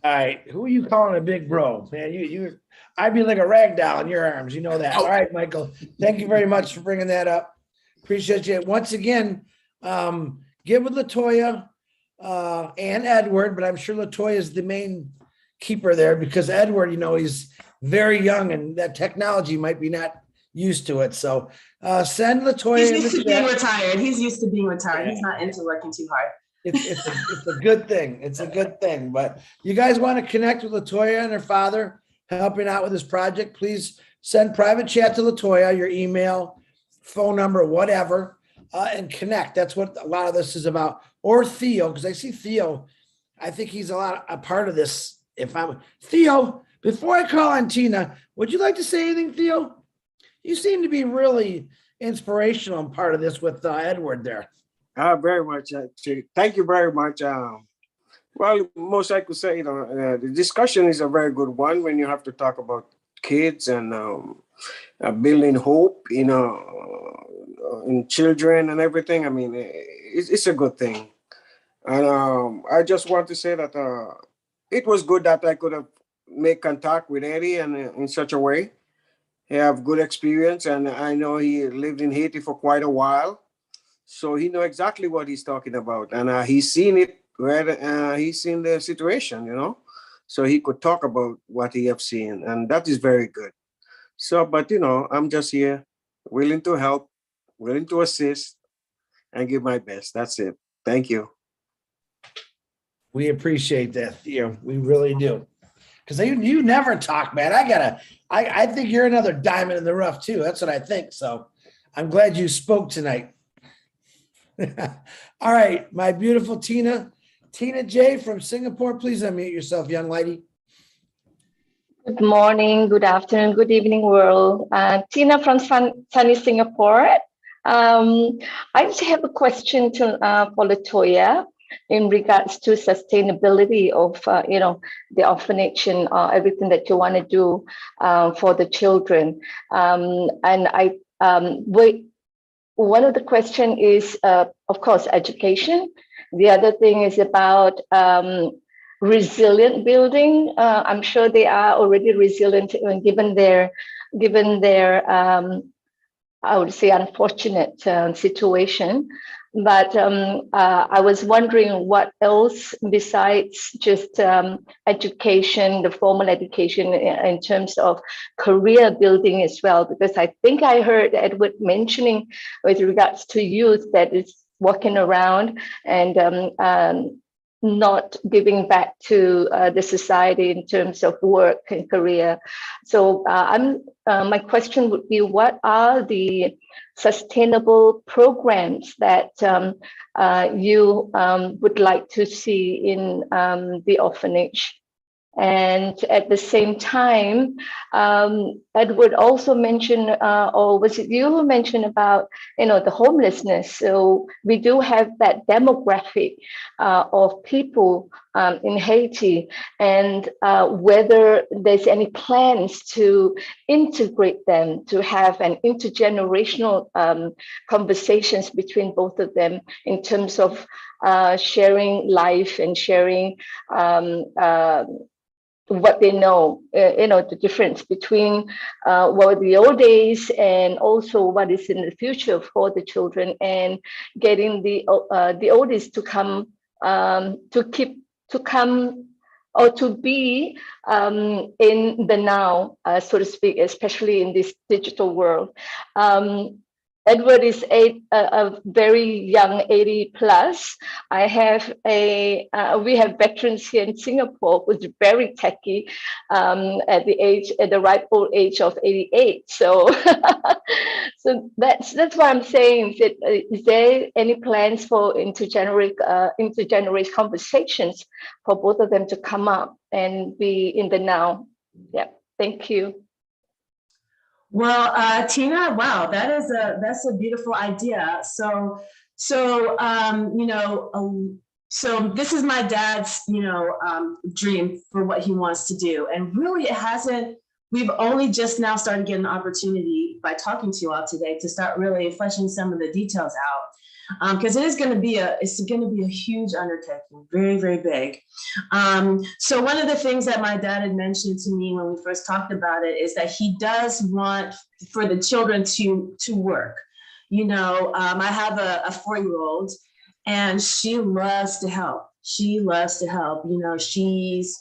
right, who are you calling a big bro? Man, I'd be like a rag doll in your arms. You know that. All right, Michael, thank you very much for bringing that up. Appreciate you. Once again, give with Latoya and Edward, but I'm sure Latoya is the main keeper there because Edward, he's very young and that technology might be not used to it. So send Latoya. He's used to being retired. He's used to being retired. Yeah. He's not into working too hard. It's a good thing. It's a good thing. But you guys want to connect with Latoya and her father helping out with this project, please send private chat to Latoya, your email, phone number, whatever, and connect. That's what a lot of this is about. Or Theo, because I see Theo. I think he's a part of this. Theo, before I call on Tina, would you like to say anything, Theo? You seem to be really inspirational and part of this with Edward there. Very much. Thank you very much. Well, most I could say, the discussion is a very good one when you have to talk about kids and building hope, in children and everything. I mean, it's a good thing. And I just want to say that it was good that I could have made contact with Eddie and in such a way. He have good experience, and I know he lived in Haiti for quite a while. So he know exactly what he's talking about, and he's seen it. He's seen the situation, so he could talk about what he have seen, and that is very good. So, but I'm just here, willing to help, willing to assist, and give my best. That's it. Thank you. We appreciate that, Theo. We really do, because you never talk, man. I think you're another diamond in the rough too. That's what I think. So, I'm glad you spoke tonight. All right, my beautiful Tina J from Singapore, please unmute yourself, young lady. Good morning, good afternoon, good evening, world. Tina from sunny Singapore. I just have a question for Latoya in regards to sustainability of, the orphanage and everything that you want to do for the children. One of the question is, of course, education. The other thing is about resilient building. I'm sure they are already resilient given their I would say unfortunate situation. But I was wondering what else besides just education, the formal education in terms of career building as well, because I think I heard Edward mentioning with regards to youth that it's walking around and not giving back to the society in terms of work and career. So my question would be, what are the sustainable programs that you would like to see in the orphanage? And at the same time, Edward also mentioned, or was it you who mentioned about, the homelessness? So we do have that demographic of people in Haiti, and whether there's any plans to integrate them, to have an intergenerational conversations between both of them in terms of sharing life and sharing what they know, the difference between what the old days and also what is in the future for the children, and getting the oldies to come or to be in the now, so to speak, especially in this digital world. Edward is a very young 80 plus. We have veterans here in Singapore who's very techy at the ripe old age of 88. So, so that's why I'm saying, is there any plans for intergenerational conversations for both of them to come up and be in the now? Yeah, thank you. Well, Tina, wow, that's a beautiful idea. So this is my dad's, dream for what he wants to do. And really we've only just now started getting an opportunity by talking to you all today to start really fleshing some of the details out. Because it's going to be a huge undertaking, very, very big. So one of the things that my dad had mentioned to me when we first talked about it is that he does want for the children to work. I have a 4-year-old, and she loves to help. She's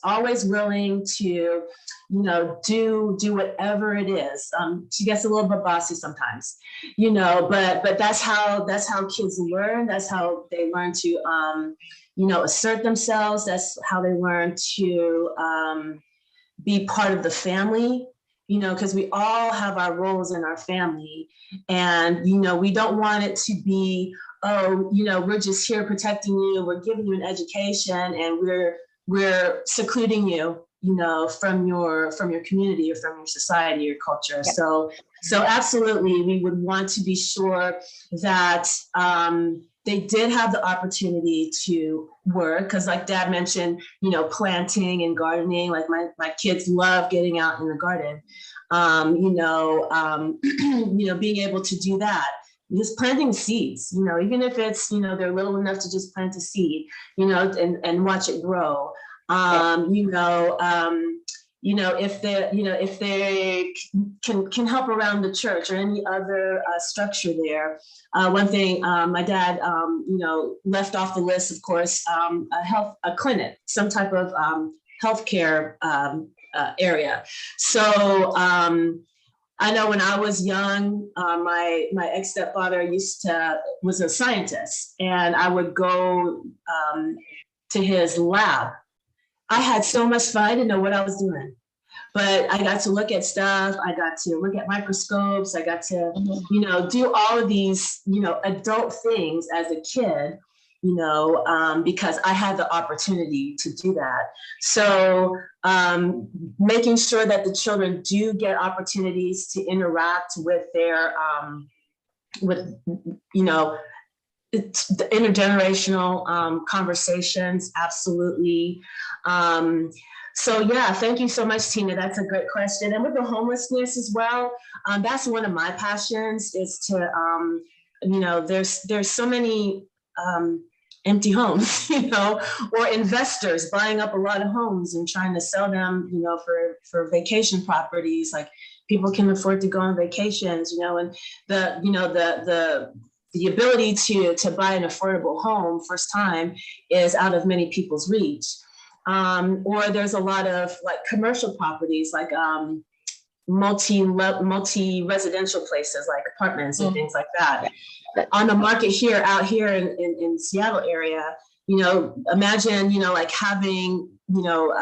always willing to, do whatever it is. She gets a little bit bossy sometimes, but that's how kids learn. That's how they learn to, assert themselves. That's how they learn to be part of the family, because we all have our roles in our family. And, we don't want it to be, we're just here protecting you. We're giving you an education, and we're secluding you, from your community or from your society or culture. Yeah. So absolutely, we would want to be sure that they did have the opportunity to work, because like Dad mentioned, planting and gardening. Like my kids love getting out in the garden. Being able to do that. Just planting seeds, even if it's, they're little enough to just plant a seed, and watch it grow. If they can help around the church or any other structure there. One thing my dad, left off the list, of course, a clinic, some type of healthcare area. So I know when I was young, my ex-stepfather was a scientist, and I would go to his lab. I had so much fun. I didn't know what I was doing, but I got to look at stuff. I got to look at microscopes. I got to, do all of these, adult things as a kid, because I had the opportunity to do that. So making sure that the children do get opportunities to interact with their, it's the intergenerational conversations, absolutely. So yeah, thank you so much, Tina. That's a great question. And with the homelessness as well, that's one of my passions is to, there's so many empty homes, or investors buying up a lot of homes and trying to sell them, for vacation properties. Like people can afford to go on vacations, and the ability to buy an affordable home first time is out of many people's reach. Or there's a lot of like commercial properties, like multi-residential places like apartments and things like that. On the market here, out here in Seattle area, you know, imagine, you know, like having, you know,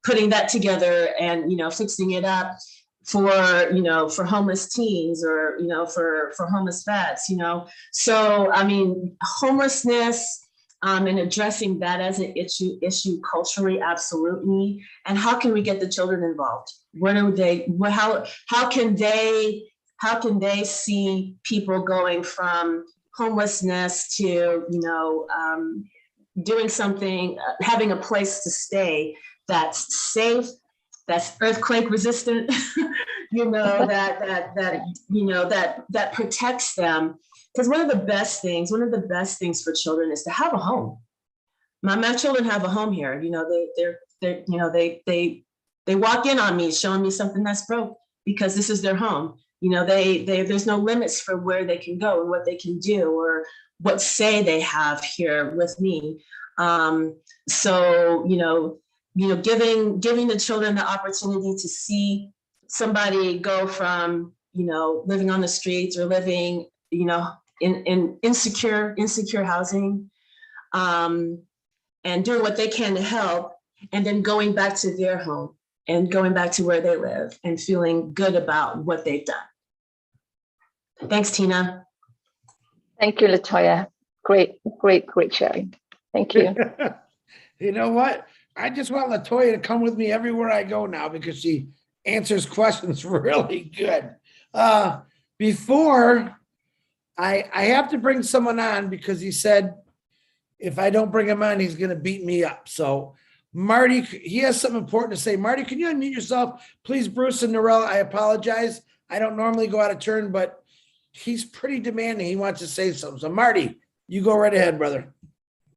putting that together and, you know, fixing it up for, you know, for homeless teens or, you know, for homeless vets, you know. So, I mean, homelessness and addressing that as an issue culturally, absolutely. And how can we get the children involved? What are they, how can they see people going from homelessness to, you know, doing something, having a place to stay that's safe, that's earthquake resistant, you know, that protects them. Because one of the best things for children is to have a home. My children have a home here. You know, they walk in on me showing me something that's broke because this is their home. You know, there's no limits for where they can go and what they can do or what say they have here with me. So, you know, giving the children the opportunity to see somebody go from, you know, living on the streets or living, you know, in insecure housing, and doing what they can to help, and then going back to their home and going back to where they live and feeling good about what they've done. Thanks, Tina. Thank you, Latoya. Great sharing. Thank you. You know what? I just want Latoya to come with me everywhere I go now because she answers questions really good. Before, I have to bring someone on because he said if I don't bring him on, he's going to beat me up. So Marty, he has something important to say. Marty, can you unmute yourself? Please, Bruce and Narelle, I apologize. I don't normally go out of turn, but he's pretty demanding. He wants to say something. So Marty, you go right ahead, brother.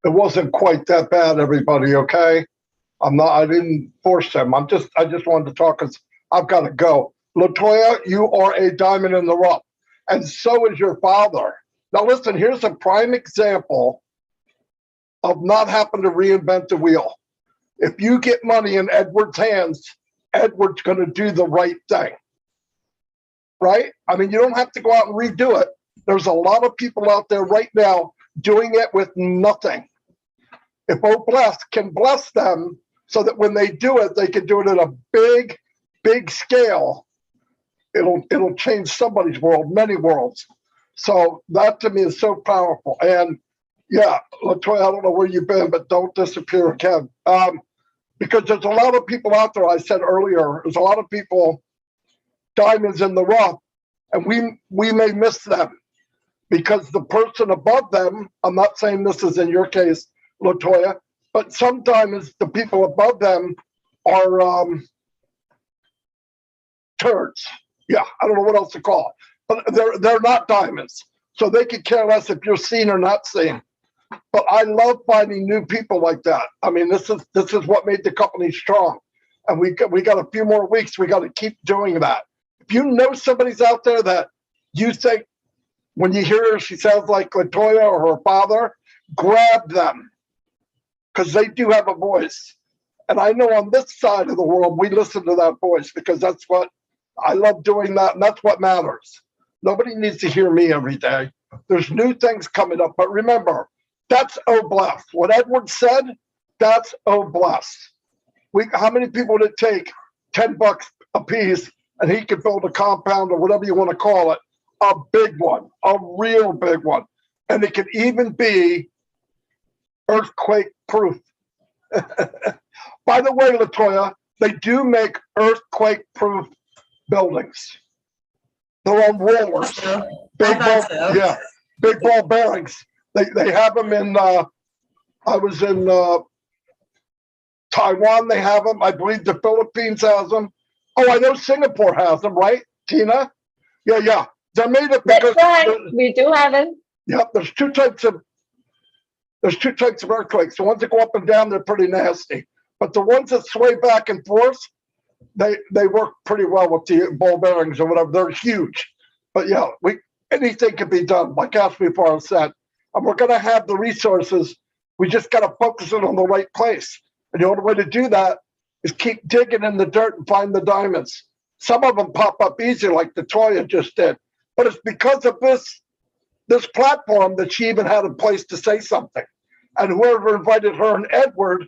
It wasn't quite that bad, everybody, okay? I didn't force them. I just wanted to talk because I've got to go. Latoya, you are a diamond in the rough, and so is your father. Now listen, here's a prime example of not having to reinvent the wheel. If you get money in Edward's hands, Edward's going to do the right thing, right? I mean, you don't have to go out and redo it. There's a lot of people out there right now doing it with nothing. If Oblast can bless them so that when they do it, they can do it at a big scale, it'll change somebody's world, many worlds. So that to me is so powerful. And yeah, Latoya, I don't know where you've been, but don't disappear again. Because there's a lot of people out there, I said earlier, there's a lot of people, diamonds in the rough, and we may miss them because the person above them, I'm not saying this is in your case, Latoya, but sometimes the people above them are turds. Yeah, I don't know what else to call it, but they're not diamonds, so they could care less if you're seen or not seen. But I love finding new people like that. I mean, this is what made the company strong, and we got a few more weeks. We got to keep doing that. If you know somebody's out there that you think when you hear her, she sounds like Latoya or her father, grab them because they do have a voice. And I know on this side of the world, we listen to that voice because that's what I love doing that. And that's what matters. Nobody needs to hear me every day. There's new things coming up. But remember, that's Oblast. What Edward said, that's Oblast. How many people would it take? $10 a piece, and he could build a compound or whatever you want to call it, a big one, a real big one. And it could even be earthquake proof. By the way, Latoya, they do make earthquake proof buildings. They're on rollers. Big ball bearings. They have them in, I was in Taiwan, they have them. I believe the Philippines has them. Oh, I know Singapore has them, right, Tina? Yeah. They're made of. That's right. We do have it. Yep. There's two types of earthquakes. The ones that go up and down, they're pretty nasty. But the ones that sway back and forth, they work pretty well with the ball bearings or whatever. They're huge. But yeah, anything can be done, like Ashley Farr said. And we're going to have the resources. We just got to focus it on the right place. And the only way to do that is keep digging in the dirt and find the diamonds. Some of them pop up easy, like Latoya just did. But it's because of this platform that she even had a place to say something. And whoever invited her and Edward,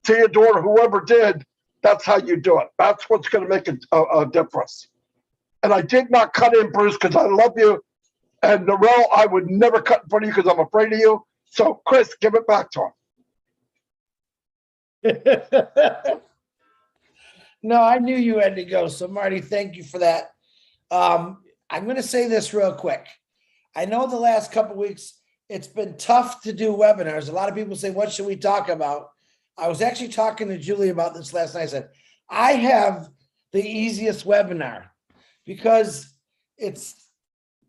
Theodore, whoever did, that's how you do it. That's what's going to make a difference. And I did not cut in, Bruce, because I love you. And Narelle, I would never cut in front of you because I'm afraid of you. So, Chris, give it back to him. No, I knew you had to go. So, Marty, thank you for that. I'm going to say this real quick. I know the last couple of weeks, it's been tough to do webinars. A lot of people say, what should we talk about? I was actually talking to Julie about this last night. I said, I have the easiest webinar because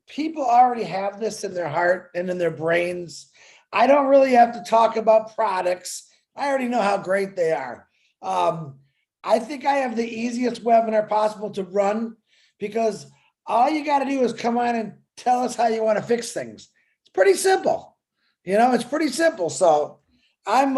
people already have this in their heart and in their brains. I don't really have to talk about products. I already know how great they are. I think I have the easiest webinar possible to run because all you got to do is come on and tell us how you want to fix things. It's pretty simple. It's pretty simple. So I'm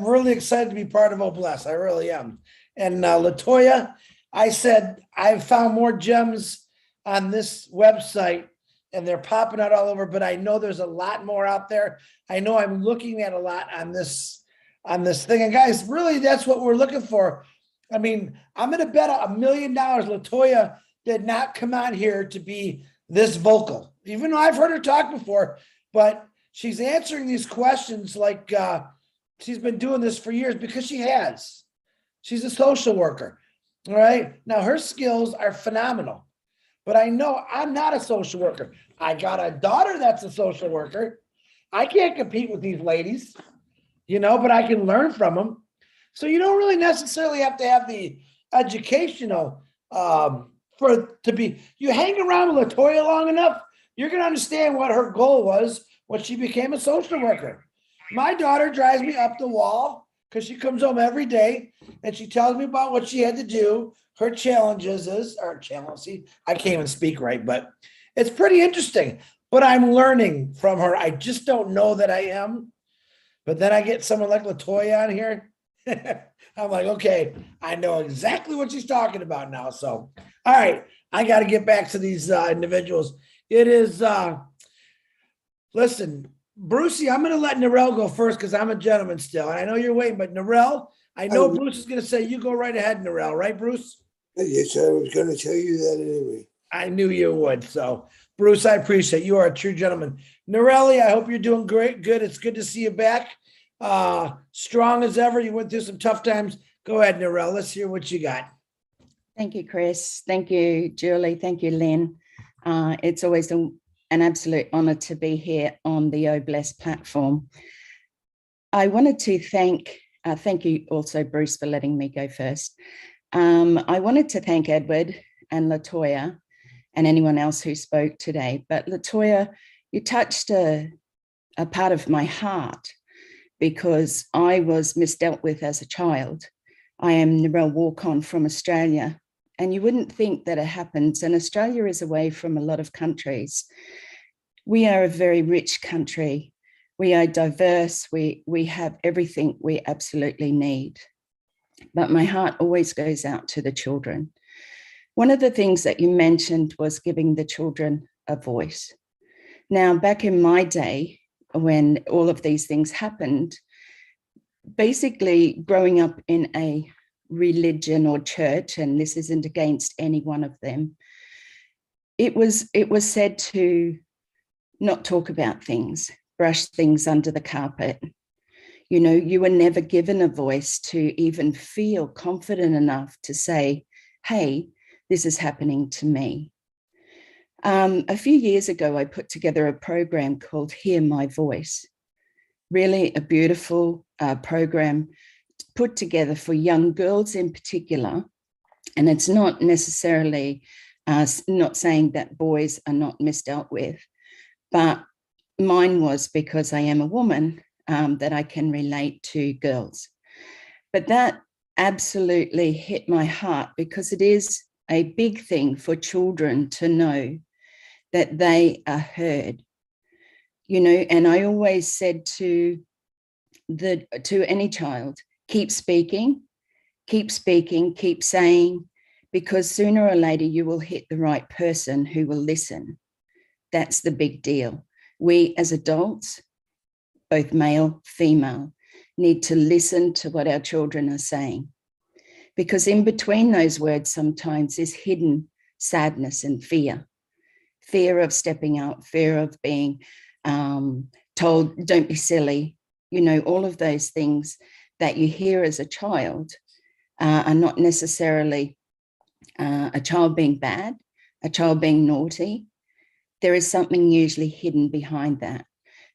really excited to be part of Obless. I really am. And Latoya, I said, I've found more gems on this website and they're popping out all over, but I know there's a lot more out there. I know I'm looking at a lot on this thing. And guys, really, that's what we're looking for. I mean, I'm going to bet $1 million Latoya did not come on here to be this vocal, even though I've heard her talk before, but she's answering these questions like she's been doing this for years because she has. She's a social worker. All right. Now her skills are phenomenal, but I know I'm not a social worker. I got a daughter that's a social worker. I can't compete with these ladies, but I can learn from them. So you don't really necessarily have to have the educational you hang around with Latoya long enough, you're going to understand what her goal was when she became a social worker. My daughter drives me up the wall because she comes home every day and she tells me about what she had to do. Her challenges see, I can't even speak right, but it's pretty interesting. But I'm learning from her. I just don't know that I am. But then I get someone like Latoya on here. I'm like, okay, I know exactly what she's talking about now. So, all right, I got to get back to these individuals. It is, listen, Brucey, I'm going to let Narelle go first because I'm a gentleman still. And I know you're waiting, but Narelle, I know Bruce is going to say, you go right ahead, Narelle, right, Bruce? Yes, I was going to tell you that anyway. I knew you would. So, Bruce, I appreciate it. You are a true gentleman. Narelle, I hope you're doing great. Good. It's good to see you back. Strong as ever. You went through some tough times. Go ahead, Narelle. Let's hear what you got. Thank you, Chris. Thank you, Julie. Thank you, Lynn. It's always an absolute honor to be here on the Obless platform. I wanted to thank you also, Bruce, for letting me go first. I wanted to thank Edward and Latoya and anyone else who spoke today. But Latoya, you touched a part of my heart because I was misdealt with as a child. I am Narelle Walk-On from Australia, and you wouldn't think that it happens. And Australia is away from a lot of countries. We are a very rich country. We are diverse. We have everything we absolutely need. But my heart always goes out to the children. One of the things that you mentioned was giving the children a voice. Now, back in my day, when all of these things happened, basically growing up in a religion or church, and this isn't against any one of them, it was said to not talk about things, brush things under the carpet. You were never given a voice to even feel confident enough to say, hey, this is happening to me. A few years ago, I put together a program called Hear My Voice. Really a beautiful program put together for young girls in particular. And it's not necessarily not saying that boys are not misdealt with, but mine was because I am a woman that I can relate to girls. But that absolutely hit my heart because it is a big thing for children to know that they are heard, and I always said to any child, keep speaking, keep saying, because sooner or later you will hit the right person who will listen. That's the big deal. We as adults, both male, female, need to listen to what our children are saying, because in between those words sometimes is hidden sadness and fear. Fear of stepping out, fear of being told, don't be silly. You know, all of those things that you hear as a child are not necessarily a child being bad, a child being naughty. There is something usually hidden behind that.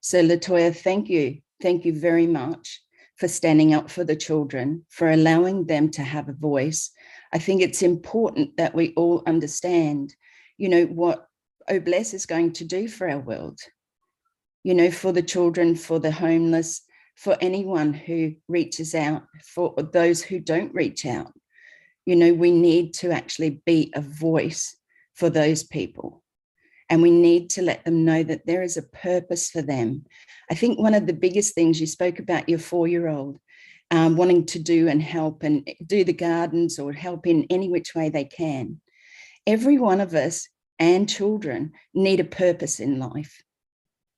So Latoya, thank you. Thank you very much for standing up for the children, for allowing them to have a voice. I think it's important that we all understand, you know, what Oh Bless is going to do for our world, you know, for the children, for the homeless, for anyone who reaches out, for those who don't reach out. You know, we need to actually be a voice for those people. And we need to let them know that there is a purpose for them. I think one of the biggest things, you spoke about your 4-year-old wanting to do and help and do the gardens or help in any which way they can. Every one of us and children need a purpose in life,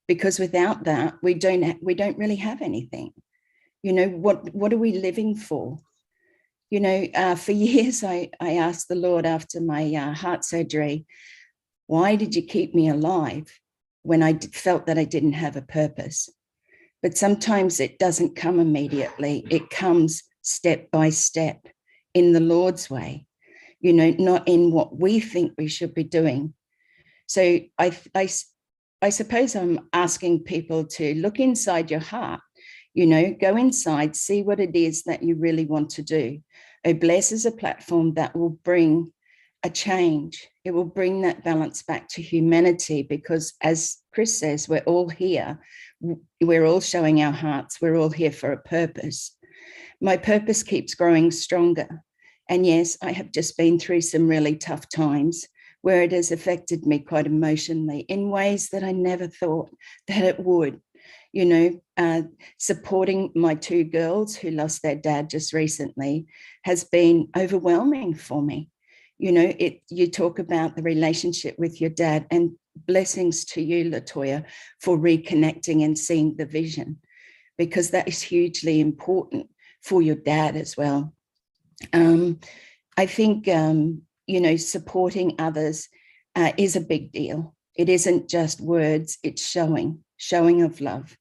because without that, we don't really have anything. You know, what are we living for? You know, for years, I asked the Lord after my heart surgery, why did you keep me alive when I felt that I didn't have a purpose? But sometimes it doesn't come immediately. It comes step by step in the Lord's way, you know, not in what we think we should be doing. So I suppose I'm asking people to look inside your heart, you know, go inside, see what it is that you really want to do. Oh Bless is a platform that will bring a change. It will bring that balance back to humanity, because as Chris says, we're all here. We're all showing our hearts. We're all here for a purpose. My purpose keeps growing stronger. And yes, I have just been through some really tough times where it has affected me quite emotionally in ways that I never thought that it would. You know, supporting my 2 girls who lost their dad just recently has been overwhelming for me. You know, you talk about the relationship with your dad, and blessings to you, Latoya, for reconnecting and seeing the vision, because that is hugely important for your dad as well. I think, you know, supporting others is a big deal. It isn't just words, it's showing of love.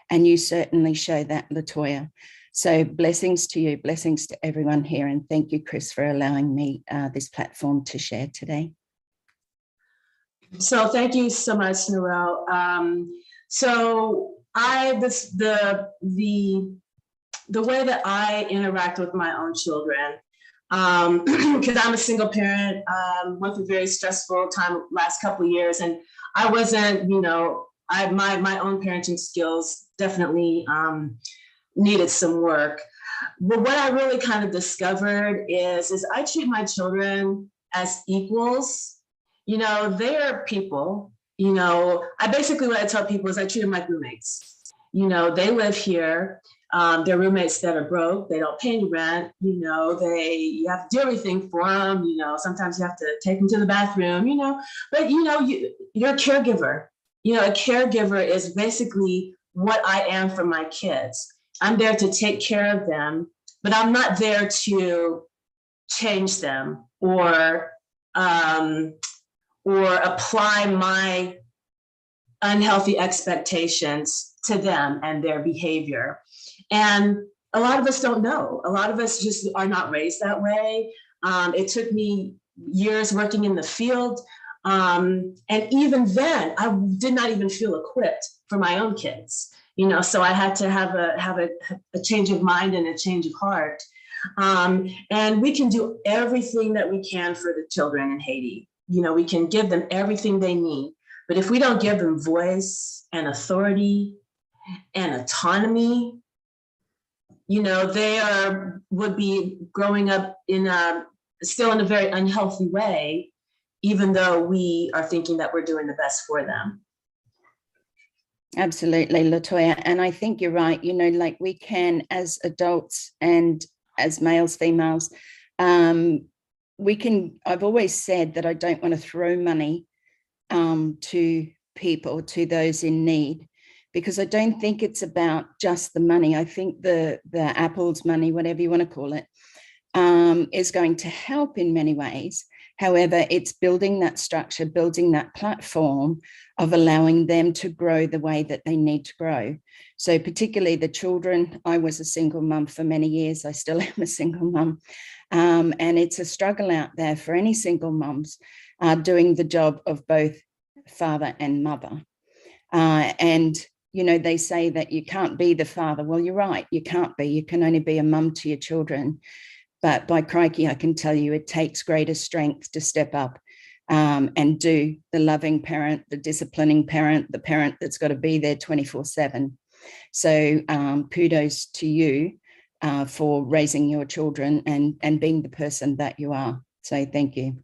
And you certainly show that, Latoya. So blessings to you, blessings to everyone here. And thank you, Chris, for allowing me this platform to share today. So thank you so much, Noelle. So the way that I interact with my own children, because I'm a single parent, went through a very stressful time last couple of years, and I wasn't, you know, my own parenting skills definitely needed some work. But what I really kind of discovered is I treat my children as equals. You know, they are people. You know, what I tell people is I treat them like roommates. You know, they live here. They're roommates that are broke. They don't pay any rent. You know, you have to do everything for them. You know, sometimes you have to take them to the bathroom, you know, but you know, you're a caregiver. You know, a caregiver is basically what I am for my kids. I'm there to take care of them, but I'm not there to change them or apply my unhealthy expectations to them and their behavior. And a lot of us don't know. A lot of us just are not raised that way. It took me years working in the field. And even then, I did not even feel equipped for my own kids. You know, so I had to have a change of mind and a change of heart. And we can do everything that we can for the children in Haiti. You know, we can give them everything they need. But if we don't give them voice and authority and autonomy, you know, they would be growing up still in a very unhealthy way, even though we are thinking that we're doing the best for them. Absolutely, Latoya. And I think you're right. You know, like we can, as adults and as males, females, I've always said that I don't want to throw money to people, to those in need, because I don't think it's about just the money. I think the Apple's money, whatever you want to call it, is going to help in many ways. However, it's building that structure, building that platform of allowing them to grow the way that they need to grow. So particularly the children, I was a single mum for many years. I still am a single mum. And it's a struggle out there for any single mums doing the job of both father and mother. And, you know, they say that you can't be the father. Well, you're right, you can't be. You can only be a mum to your children. But by crikey, I can tell you it takes greater strength to step up and do the loving parent, the disciplining parent, the parent that's got to be there 24/7. So kudos to you for raising your children and being the person that you are. So thank you.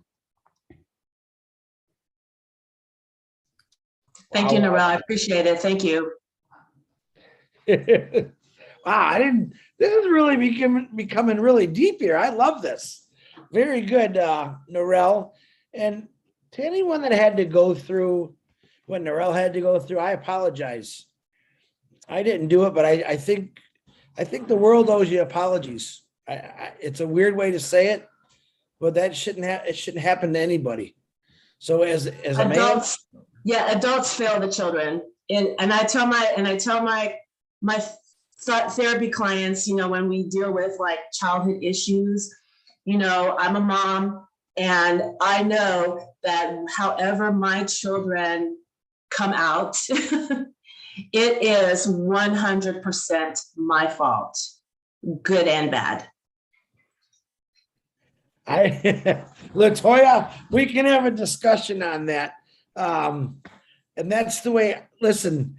Thank you, Narelle. I appreciate it. Thank you. Wow, this is really becoming really deep here. I love this. Very good, Narelle. And to anyone that had to go through what Narelle had to go through, I apologize. I didn't do it, but I think the world owes you apologies. It's a weird way to say it, but that shouldn't happen to anybody. So as a adults, man, adults fail the children, and I tell my therapy clients, you know, when we deal with like childhood issues, you know, I'm a mom, and I know that however my children come out, it is 100% my fault, good and bad. Latoya, we can have a discussion on that. And that's the way, listen,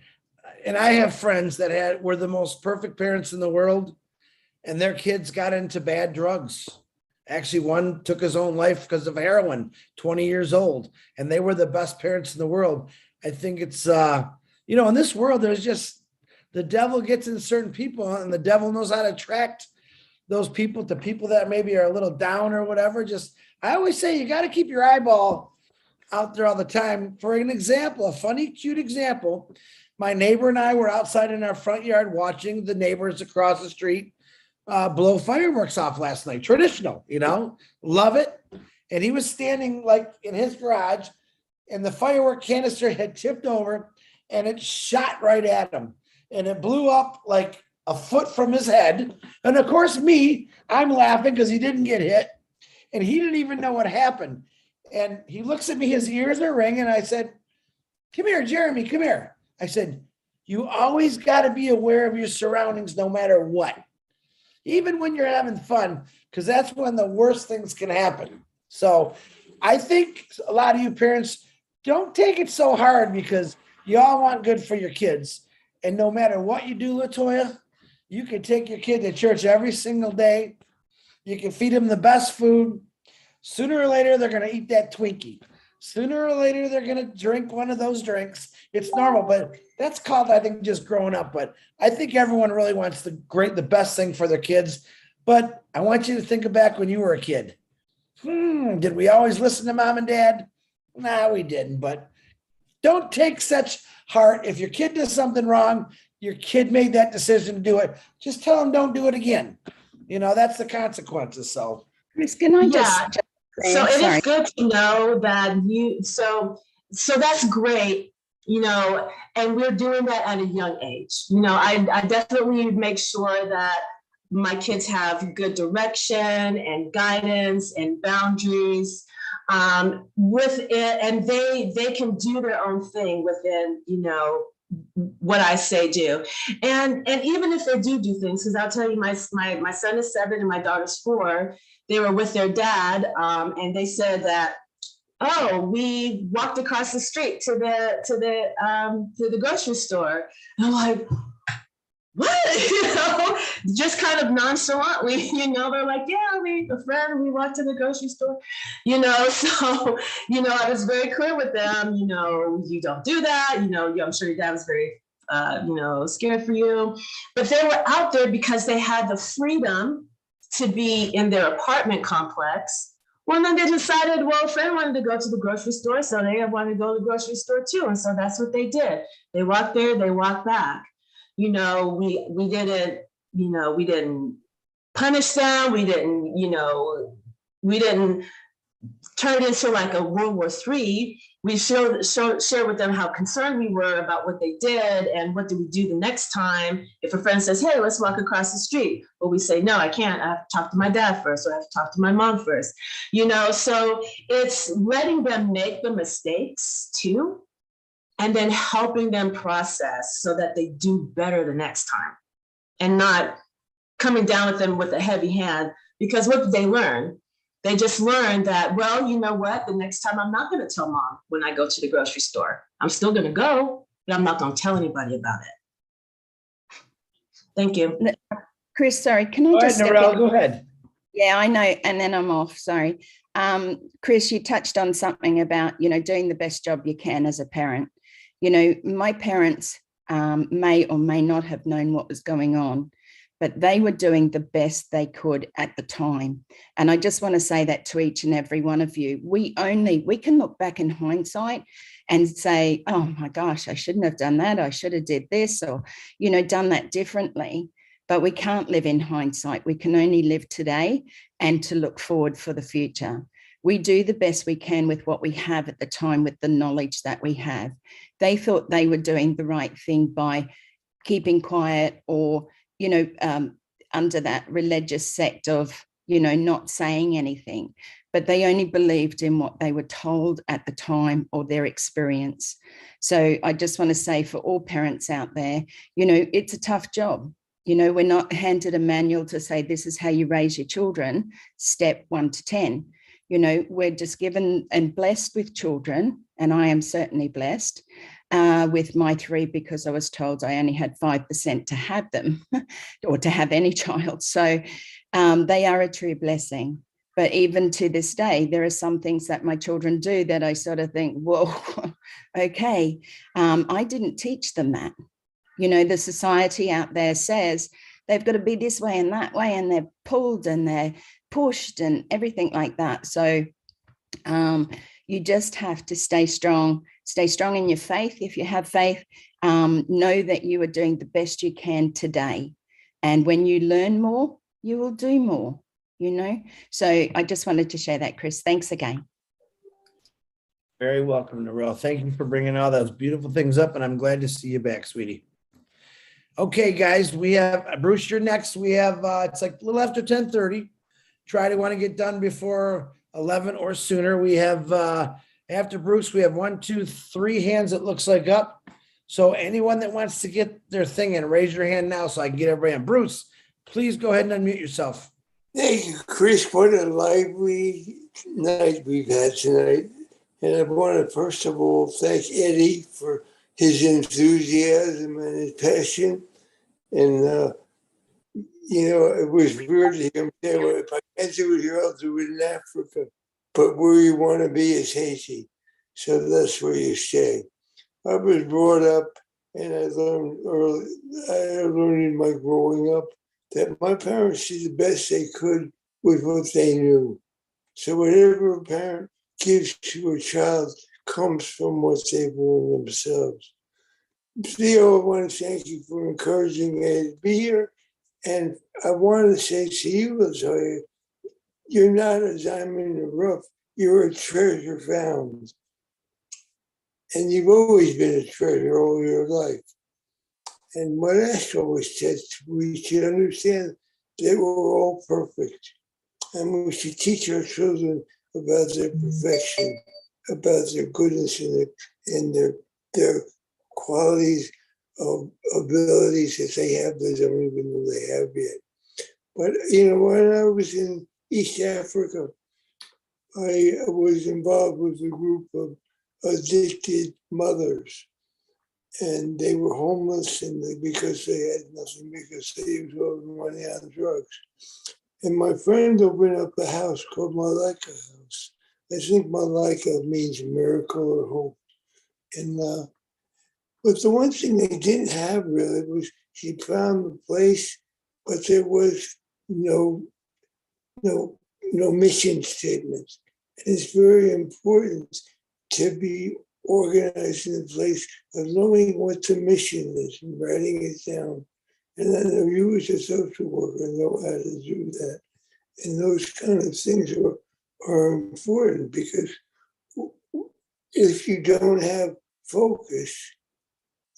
and I have friends that were the most perfect parents in the world, and their kids got into bad drugs. Actually, one took his own life because of heroin, 20 years old, and they were the best parents in the world. I think it's, you know, in this world, there's just, the devil gets in certain people, and the devil knows how to attract those people to people that maybe are a little down or whatever. Just, I always say, you got to keep your eyeball out there all the time. For an example, a funny, cute example, my neighbor and I were outside in our front yard watching the neighbors across the street blow fireworks off last night. Traditional, you know, love it. And he was standing like in his garage, and the firework canister had tipped over, and it shot right at him, and it blew up like a foot from his head. And of course, I'm laughing because he didn't get hit, and he didn't even know what happened. And he looks at me, his ears are ringing. I said, "Come here, Jeremy, come here." I said, "You always got to be aware of your surroundings no matter what, even when you're having fun, because that's when the worst things can happen." So I think a lot of you parents, don't take it so hard, because you all want good for your kids. And no matter what you do, Latoya, you can take your kid to church every single day. You can feed them the best food. Sooner or later, they're going to eat that Twinkie. Sooner or later, they're going to drink one of those drinks. It's normal, but that's called, I think, just growing up. But I think everyone really wants the best thing for their kids. But I want you to think back when you were a kid. Did we always listen to mom and dad? Nah, we didn't. But don't take such heart. If your kid does something wrong, your kid made that decision to do it, just tell them don't do it again. You know, that's the consequences. So, Chris, can I just so it is good to know that so that's great, you know, and we're doing that at a young age. You know, I definitely make sure that my kids have good direction and guidance and boundaries with it, and they can do their own thing within, you know, what I say do. And even if they do things, because I'll tell you, my son is 7 and my daughter's 4. They were with their dad, and they said that, "Oh, we walked across the street to the grocery store." And I'm like, "What?" You know, just kind of nonchalantly, you know, they're like, "Yeah, we walked to the grocery store," you know. So, you know, I was very clear with them, you know, you don't do that, you know, I'm sure your dad was very, you know, scared for you, but they were out there because they had the freedom to be in their apartment complex Well, then they decided, well, a friend wanted to go to the grocery store, so they wanted to go to the grocery store too. And so that's what they did. They walked there, they walked back. You know, we didn't, you know, we didn't punish them. We didn't, you know, we didn't turn it into like a World War III. We shared with them how concerned we were about what they did and what do we do the next time. If a friend says, hey, let's walk across the street. Well, we say, no, I can't. I have to talk to my dad first, or I have to talk to my mom first. You know, so it's letting them make the mistakes too, and then helping them process so that they do better the next time, and not coming down with them with a heavy hand. Because what did they learn? They just learned that, well, you know what? The next time I'm not going to tell mom when I go to the grocery store. I'm still going to go, but I'm not going to tell anybody about it. Thank you. Chris, sorry, can I just step Narelle, in? go ahead. Yeah, I know, and then I'm off, sorry. Chris, you touched on something about, you know, doing the best job you can as a parent. You know, my parents may or may not have known what was going on, but they were doing the best they could at the time. And I just want to say that to each and every one of you. We can look back in hindsight and say, oh my gosh, I shouldn't have done that. I should have did this, or, you know, done that differently. But we can't live in hindsight. We can only live today and to look forward for the future. We do the best we can with what we have at the time, with the knowledge that we have. They thought they were doing the right thing by keeping quiet, or, you know, under that religious sect of, you know, not saying anything, but they only believed in what they were told at the time or their experience. So I just want to say, for all parents out there, you know, it's a tough job. You know, we're not handed a manual to say, this is how you raise your children, step 1 to 10. You know, we're just given and blessed with children, and I am certainly blessed with my 3, because I was told I only had 5% to have them or to have any child. So they are a true blessing. But even to this day, there are some things that my children do that I sort of think, whoa, okay, I didn't teach them that. You know, the society out there says they've got to be this way and that way, and they're pulled and they're pushed and everything like that. So you just have to stay strong in your faith. If you have faith, know that you are doing the best you can today. And when you learn more, you will do more, you know. So I just wanted to share that, Chris. Thanks again. Very welcome, Narelle. Thank you for bringing all those beautiful things up, and I'm glad to see you back, sweetie. Okay, guys, we have Bruce, you're next. We have, it's like a little after 10:30. Try to want to get done before 11 or sooner. We have, after Bruce, we have 1, 2, 3 hands, it looks like, up. So anyone that wants to get their thing in, raise your hand now so I can get everybody in. Bruce, please go ahead and unmute yourself. Thank you, Chris. What a lively night we've had tonight. And I want to first of all thank Eddie for his enthusiasm and his passion. And, you know, it was weird to hear him say, well, if I can't do it here, I'll do it in Africa. But where you want to be is Haiti. So that's where you stay. I was brought up, and I learned early, I learned in my growing up that my parents did the best they could with what they knew. So whatever a parent gives to a child comes from what they've learned themselves. Theo, I want to thank you for encouraging me to be here. And I want to say to you, Latoya, you're not a diamond in the rough. You're a treasure found. And you've always been a treasure all your life. And what I always said, we should understand that we're all perfect. And we should teach our children about their perfection, about their goodness and their qualities of abilities that they have that they don't even know they have yet. But, you know, when I was in East Africa, I was involved with a group of addicted mothers. And they were homeless because they had nothing, because they used all the money on drugs. And my friend opened up a house called Malaika House. I think Malaika means miracle or hope. And but the one thing they didn't have really was she found the place, but there was no mission statements. And it's very important to be organized in a place of knowing what the mission is and writing it down. And I know you as a social worker know how to do that. And those kind of things are important, because if you don't have focus,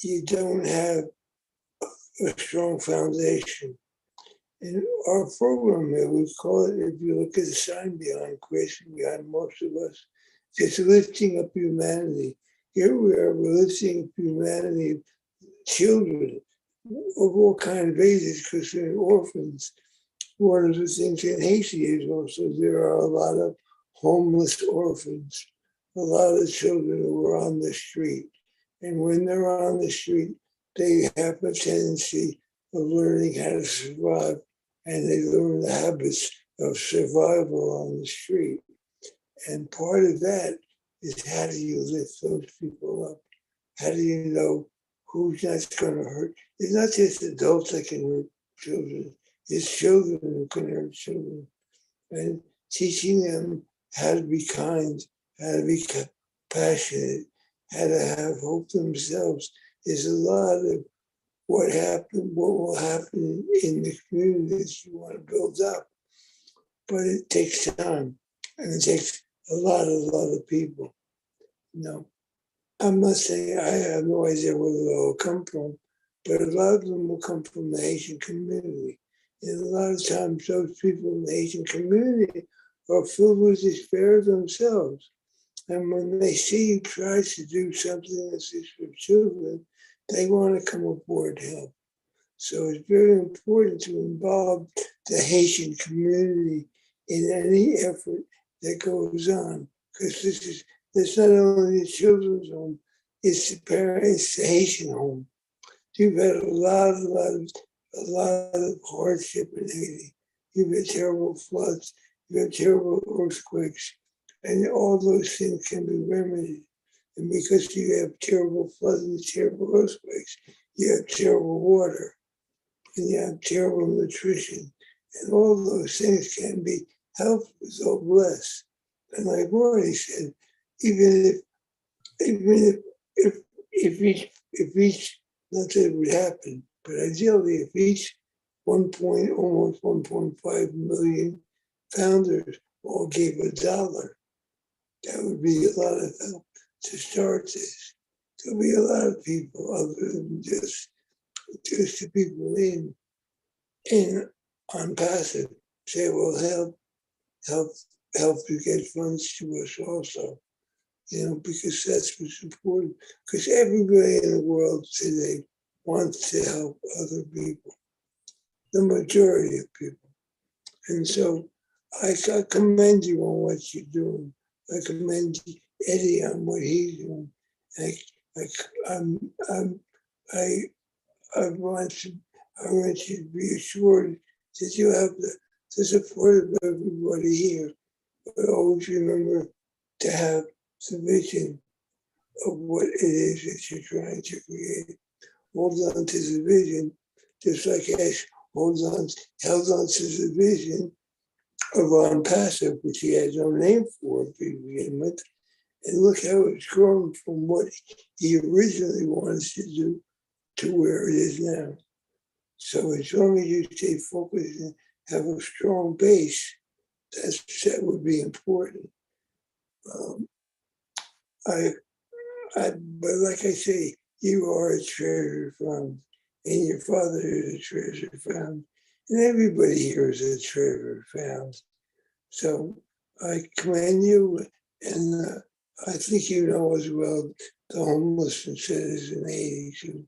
you don't have a strong foundation. In our program here, we call it, if you look at the sign behind Chris, behind most of us, it's lifting up humanity. Here we are, we're lifting up humanity, children of all kinds of ages, because they're orphans. One of the things in Haiti is also there are a lot of homeless orphans, a lot of children who are on the street. And when they're on the street, they have a tendency of learning how to survive, and they learn the habits of survival on the street. And part of that is, how do you lift those people up? How do you know who's not going to hurt? It's not just adults that can hurt children. It's children who can hurt children. And teaching them how to be kind, how to be compassionate, how to have hope themselves is a lot of what will happen in the communities you want to build up. But it takes time, and it takes a lot of people. You know, I'm not saying, I have no idea where they'll come from, but a lot of them will come from the Asian community. And a lot of times those people in the Asian community are filled with despair themselves. And when they see you try to do something that's just for children, they want to come aboard to help. So it's very important to involve the Haitian community in any effort that goes on, because this not only the children's home, it's the Haitian home. You've had a lot of hardship in Haiti. You've had terrible floods, you've had terrible earthquakes, and all those things can be remedied. And because you have terrible floods and terrible earthquakes, you have terrible water, and you have terrible nutrition, and all those things can be helped with or blessed. And like Rory said, even if each, not that it would happen, but ideally if each almost 1.5 million founders all gave $1, that would be a lot of help to start this. There'll be a lot of people other than just the people in on passive say, well, help you get funds to us also. You know, because that's what's important. Because everybody in the world today wants to help other people, the majority of people. And so I commend you on what you're doing. I commend Eddie on what he's doing. I want you to be assured that you have the support of everybody here. But always remember to have the vision of what it is that you're trying to create. Hold on to the vision, just like Ash held on to the vision of On Passive, which he had no name for to begin with. And look how it's grown from what he originally wanted to do to where it is now. So as long as you stay focused and have a strong base, that would be important. But like I say, you are a treasure found, and your father is a treasure found, and everybody here is a treasure found. So I commend you, and I think you know as well the homelessness status in Haiti too,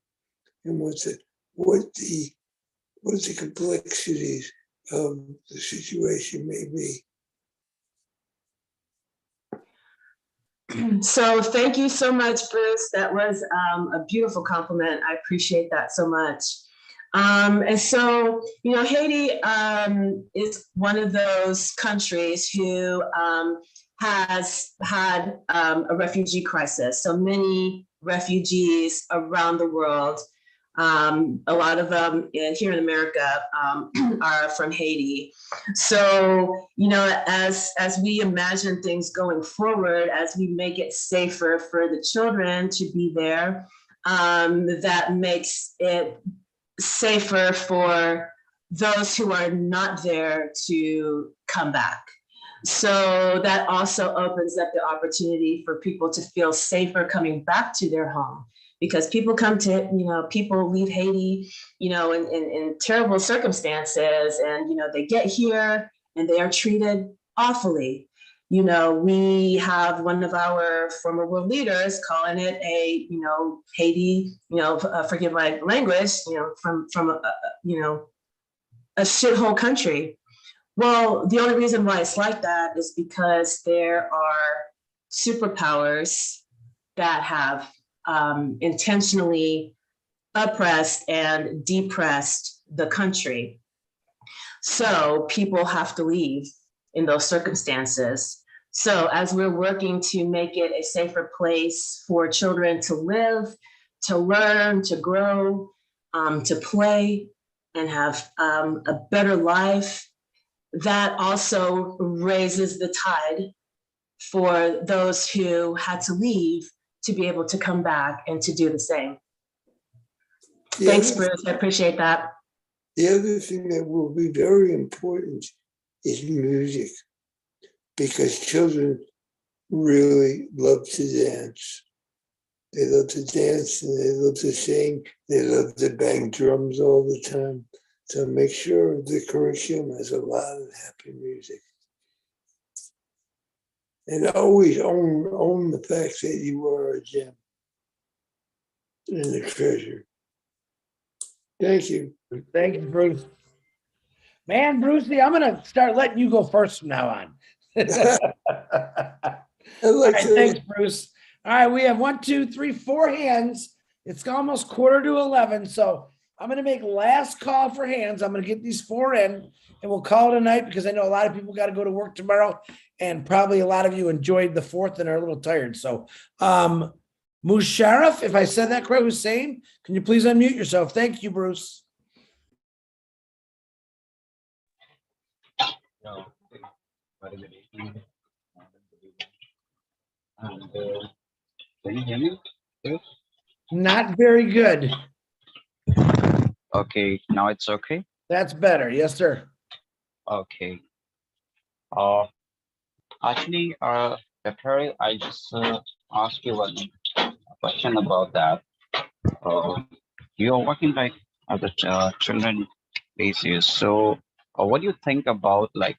and what the complexities of the situation may be. So thank you so much, Bruce. That was a beautiful compliment. I appreciate that so much. And so, you know, Haiti is one of those countries who has had a refugee crisis. So many refugees around the world A lot of them here in America are from Haiti. So, you know, as we imagine things going forward, as we make it safer for the children to be there, that makes it safer for those who are not there to come back. So that also opens up the opportunity for people to feel safer coming back to their home, because people come to, you know, people leave Haiti, you know, in terrible circumstances, and, you know, they get here and they are treated awfully. You know, we have one of our former world leaders calling it a, you know, Haiti, you know, forgive my language, you know, from you know, a shithole country. Well, the only reason why it's like that is because there are superpowers that have intentionally oppressed and depressed the country. So people have to leave in those circumstances. So as we're working to make it a safer place for children to live, to learn, to grow, to play, and have a better life, that also raises the tide for those who had to leave to be able to come back and to do the same. Thanks, Bruce. I appreciate that. The other thing that will be very important is music, because children really love to dance. They love to dance and they love to sing. They love to bang drums all the time. So make sure the curriculum has a lot of happy music. And always own the fact that you are a gem and a treasure. Thank you. Thank you, Bruce. Man, Brucey, I'm gonna start letting you go first from now on. All right, thanks, Bruce. All right, we have 1, 2, 3, 4 hands. It's almost 11:15, so I'm gonna make last call for hands. I'm gonna get these 4 in, and we'll call it a night, because I know a lot of people got to go to work tomorrow, and probably a lot of you enjoyed the 4th and are a little tired. So, Musharraf, if I said that correct, Hussein, can you please unmute yourself? Thank you, Bruce. Can you hear me? Yes. Not very good. Okay, now it's okay. That's better. Yes, sir. Okay. Actually, Perry, I just asked you one question about that. You're working like at the children basis. So, what do you think about like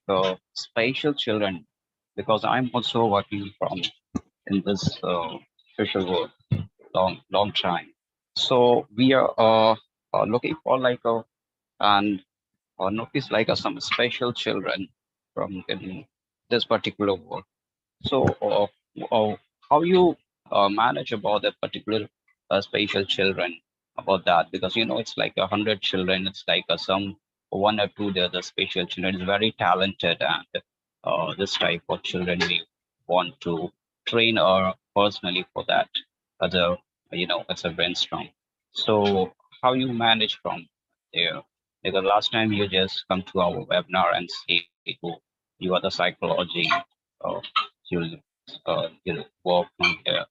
special children? Because I'm also working in this social work long time. So we are looking for like and notice like some special children from in this particular work. So how you manage about the particular special children about that? Because you know it's like 100 children. It's like some 1 or 2 the special children is very talented, and this type of children we want to train personally for that as a, you know, as a brainstorm. So how you manage from there? Because last time you just come to our webinar and say you are the psychology, you'll work from there.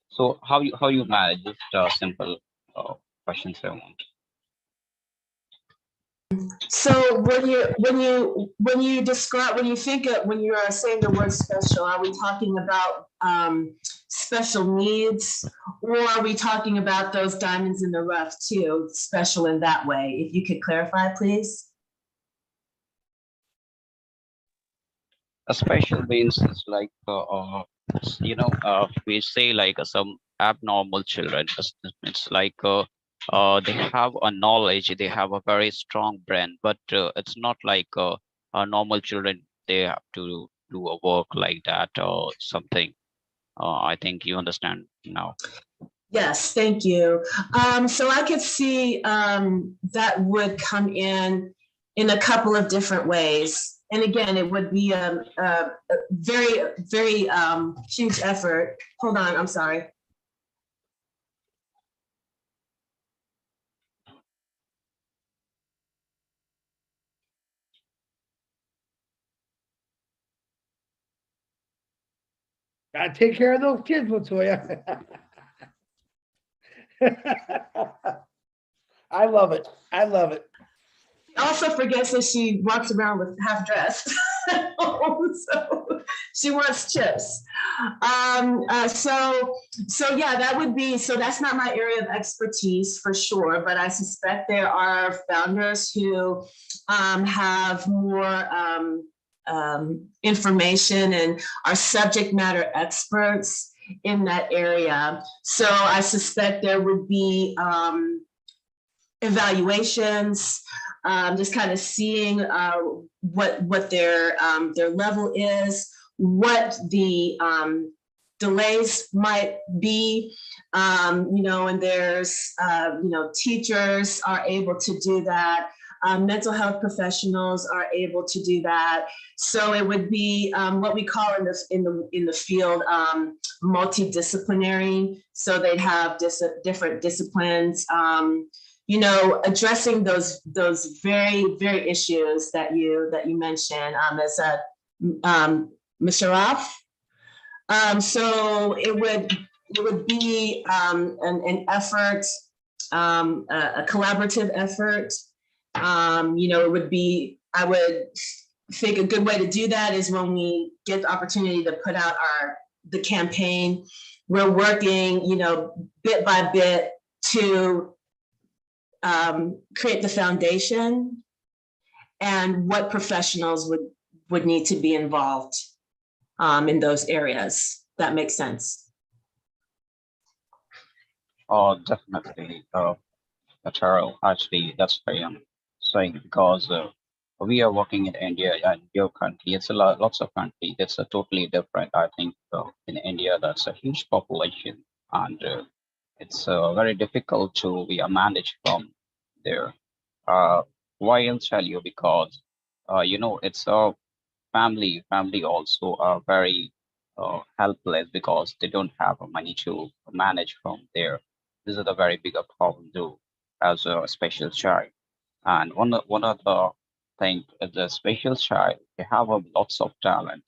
So how you manage? Just simple questions I want. So when you describe, when you are saying the word special, are we talking about special needs, or are we talking about those diamonds in the rough too, special in that way? If you could clarify, please. A special means is like you know, we say like some abnormal children. It's like they have a knowledge, they have a very strong brain, but it's not like normal children. They have to do a work like that or something. I think you understand now. Yes, thank you. So I could see that would come in a couple of different ways. And again, it would be a very, very huge effort. Hold on, I'm sorry. Gotta take care of those kids, Latoya. I love it. I love it. Also forgets that she walks around with half dressed. So she wants chips. So yeah, that would be, so that's not my area of expertise for sure, but I suspect there are founders who have more information and are subject matter experts in that area. So I suspect there would be evaluations, just kind of seeing what their level is, what the delays might be, and there's, teachers are able to do that. Mental health professionals are able to do that. So it would be what we call in the field multidisciplinary. So they'd have different disciplines. Addressing those very, very issues that you mentioned as a Musharraf. So it would be an effort, a collaborative effort. It would be, I would think a good way to do that is when we get the opportunity to put out the campaign, we're working, bit by bit to create the foundation and what professionals would need to be involved in those areas. That makes sense. Oh, definitely. Taro, actually, that's why I'm saying, because we are working in India and your country. It's lots of country. It's a totally different. I think in India, that's a huge population, and it's very difficult to be managed from there. Why I'll tell you, because it's a family also are very helpless because they don't have money to manage from there. This is a very bigger problem too, as a special child. And one of the thing, as a special child, they have lots of talent,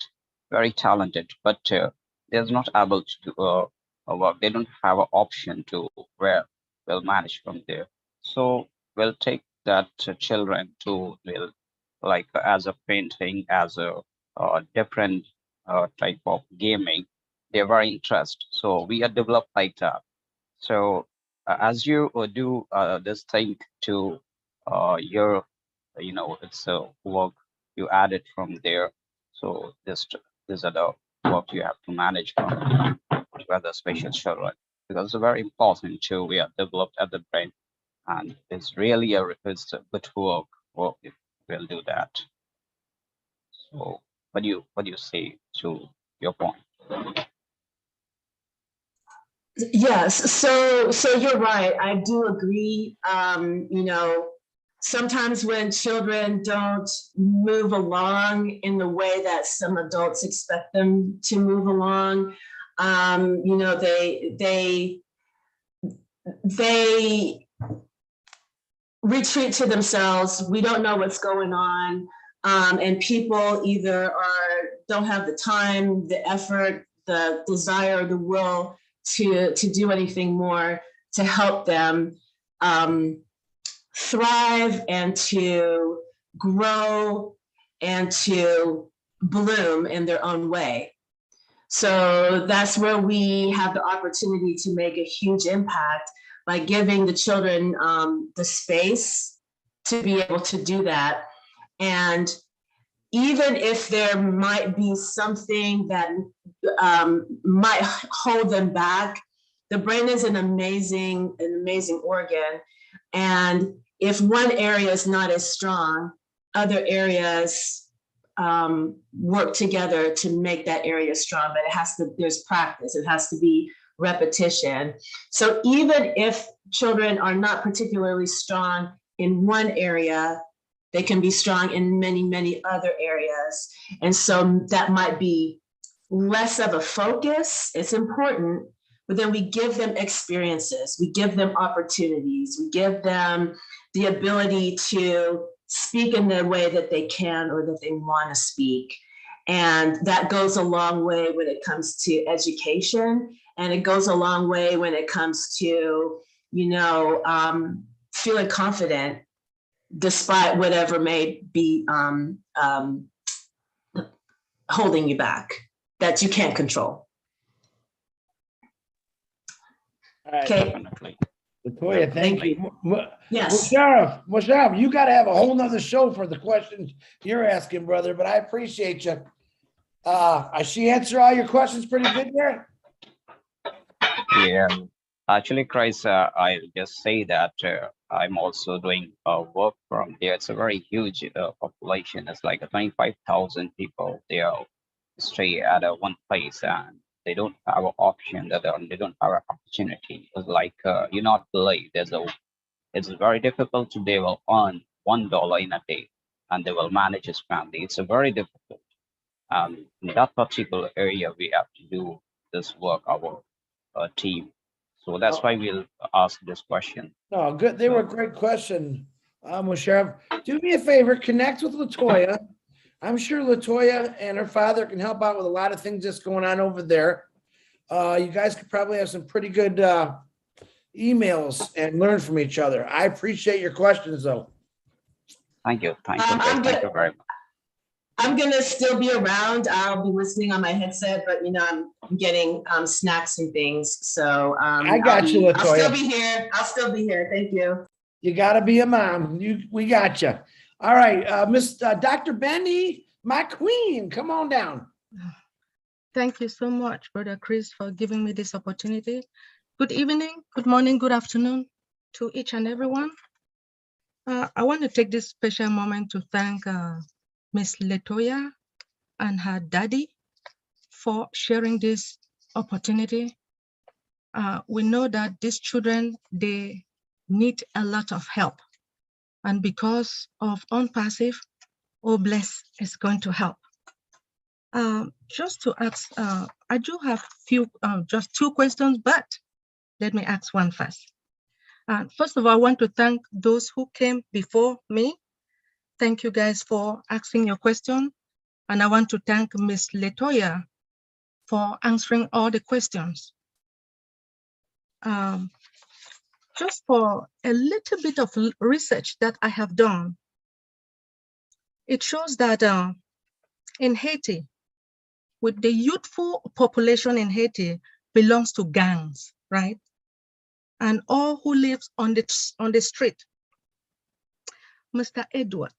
very talented, but they're not able to do work. They don't have an option to where they'll manage from there. So we'll take that children to like as a painting, as a different type of gaming. They're very interested. So we are developed like that. So as you do this thing to your, it's a work you added from there. So these are the work you have to manage from other special children, because it's very important to we are developed at the brain, and it's really it's a good work if we'll do that. So what do you say to your point? Yes, so you're right. I do agree. Sometimes when children don't move along in the way that some adults expect them to move along, they retreat to themselves. We don't know what's going on, and people either don't have the time, the effort, the desire, the will to do anything more to help them thrive and to grow and to bloom in their own way. So that's where we have the opportunity to make a huge impact by giving the children the space to be able to do that. And even if there might be something that might hold them back, the brain is an amazing organ. And if one area is not as strong, other areas work together to make that area strong, but there's practice, it has to be repetition. So even if children are not particularly strong in one area, they can be strong in many, many other areas. And so that might be less of a focus. It's important, but then we give them experiences, we give them opportunities, we give them the ability to speak in the way that they can or that they want to speak. And that goes a long way when it comes to education. And it goes a long way when it comes to, feeling confident despite whatever may be holding you back that you can't control. All right. Okay. Definitely. Latoya, thank you. Yes. Musharraf, you got to have a whole nother show for the questions you're asking, brother, but I appreciate you. She answered all your questions pretty good there? Yeah, actually, Chris, I'll just say that I'm also doing work from there. It's a very huge population. It's like 25,000 people. They are stay at one place and they don't have an option. They don't have an opportunity. It's like you not believe it's very difficult to they will earn $1 in a day and they will manage his family. It's a very difficult. In that particular area, we have to do this work, our team. So that's why we'll ask this question. No, good. They were a great question, Musharraf. Do me a favor, connect with Latoya. I'm sure Latoya and her father can help out with a lot of things that's going on over there. You guys could probably have some pretty good emails and learn from each other. I appreciate your questions, though. Thank you. Thank you. Thank you very much. I'm gonna still be around. I'll be listening on my headset, but I'm getting snacks and things. So I got you, Latoya. I'll still be here. I'll still be here. Thank you. You gotta be a mom. We got you. All right, Miss Dr. Benny, my queen, come on down. Thank you so much, Brother Chris, for giving me this opportunity. Good evening, good morning, good afternoon to each and everyone. I want to take this special moment to thank Miss Latoya and her daddy for sharing this opportunity. We know that these children, they need a lot of help. And because of OnPassive, OBless is going to help. Just to ask, I do have just two questions, but let me ask one first. First of all, I want to thank those who came before me. Thank you guys for asking your question. And I want to thank Ms. Latoya for answering all the questions. Just for a little bit of research that I have done, it shows that in Haiti, with the youthful population in Haiti belongs to gangs, right? And all who lives on the street. Mr. Edward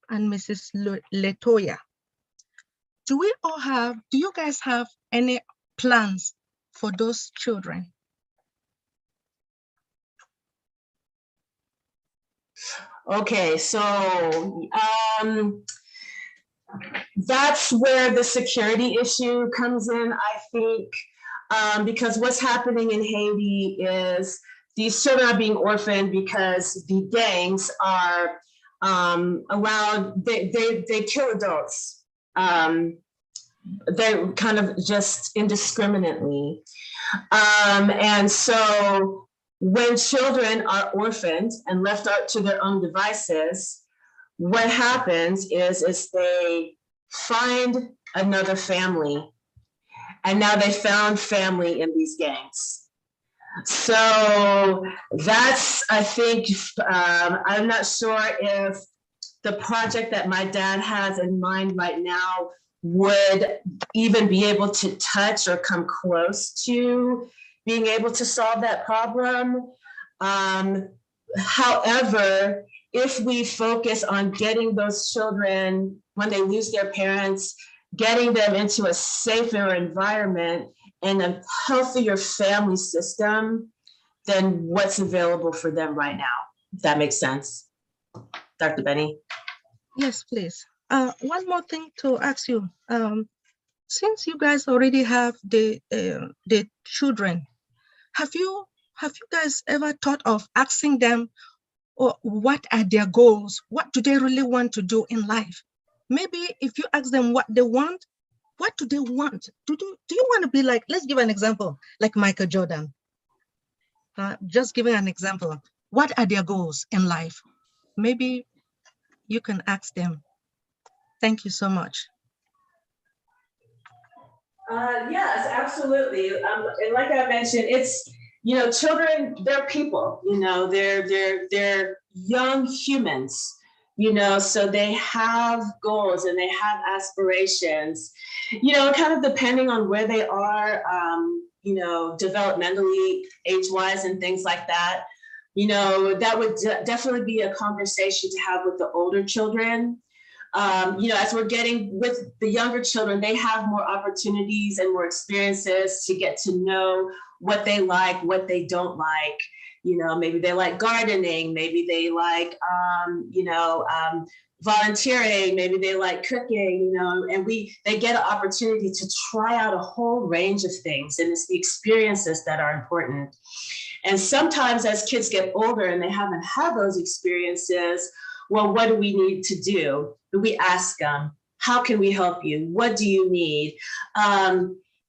and Mrs. Latoya, do you guys have any plans for those children? Okay, so that's where the security issue comes in, I think, because what's happening in Haiti is these children are being orphaned because the gangs are allowed, they kill adults. They're kind of just indiscriminately. And so when children are orphaned and left out to their own devices, what happens is they find another family, and now they found family in these gangs. So that's, I think, I'm not sure if the project that my dad has in mind right now would even be able to touch or come close to being able to solve that problem. However, if we focus on getting those children, when they lose their parents, getting them into a safer environment and a healthier family system than what's available for them right now. If that makes sense. Dr. Benny? Yes, please. One more thing to ask you. Since you guys already have the children, have you guys ever thought of asking them, or what are their goals? What do they really want to do in life? Maybe if you ask them what they want, what do they want? Do you want to be like, let's give an example, like Michael Jordan. Just giving an example. What are their goals in life? Maybe you can ask them. Thank you so much. Yes, absolutely. And like I mentioned, it's, children, they're people, they're young humans, so they have goals and they have aspirations, kind of depending on where they are, developmentally, age-wise and things like that. That would definitely be a conversation to have with the older children. As we're getting with the younger children, they have more opportunities and more experiences to get to know what they like, what they don't like. Maybe they like gardening, maybe they like, volunteering, maybe they like cooking, and they get an opportunity to try out a whole range of things. And it's the experiences that are important. And sometimes as kids get older and they haven't had those experiences, well, what do we need to do? We ask them, how can we help you? What do you need?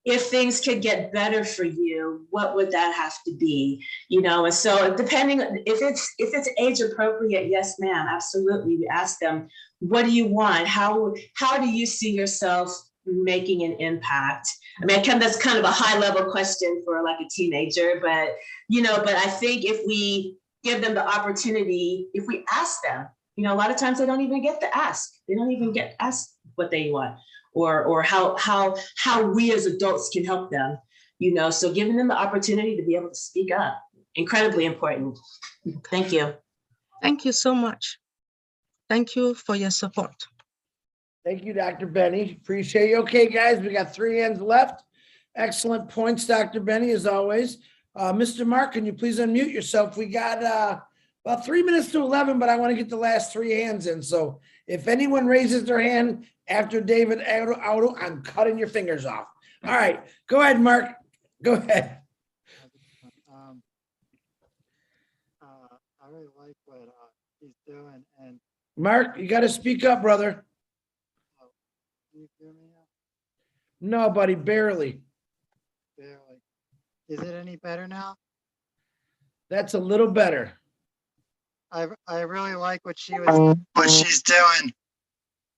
If things could get better for you, what would that have to be? And so depending, if it's age appropriate, yes, ma'am, absolutely. We ask them, what do you want? How do you see yourself making an impact? I mean, that's kind of a high level question for like a teenager, but I think if we give them the opportunity, if we ask them, a lot of times they don't even get to ask. They don't even get asked what they want or how we as adults can help them, so giving them the opportunity to be able to speak up, incredibly important. Thank you. Thank you so much. Thank you for your support. Thank you, Dr. Benny. Appreciate you. Okay, guys, we got 3 hands left. Excellent points, Dr. Benny, as always. Mr. Mark, can you please unmute yourself? We got about 3 minutes to 11, but I want to get the last 3 hands in. So if anyone raises their hand after David Auto, I'm cutting your fingers off. All right, go ahead, Mark. Go ahead. I really like what he's doing. And Mark, you got to speak up, brother. can you hear me now? No, buddy, barely. Barely. Is it any better now? That's a little better. I really like what she's doing.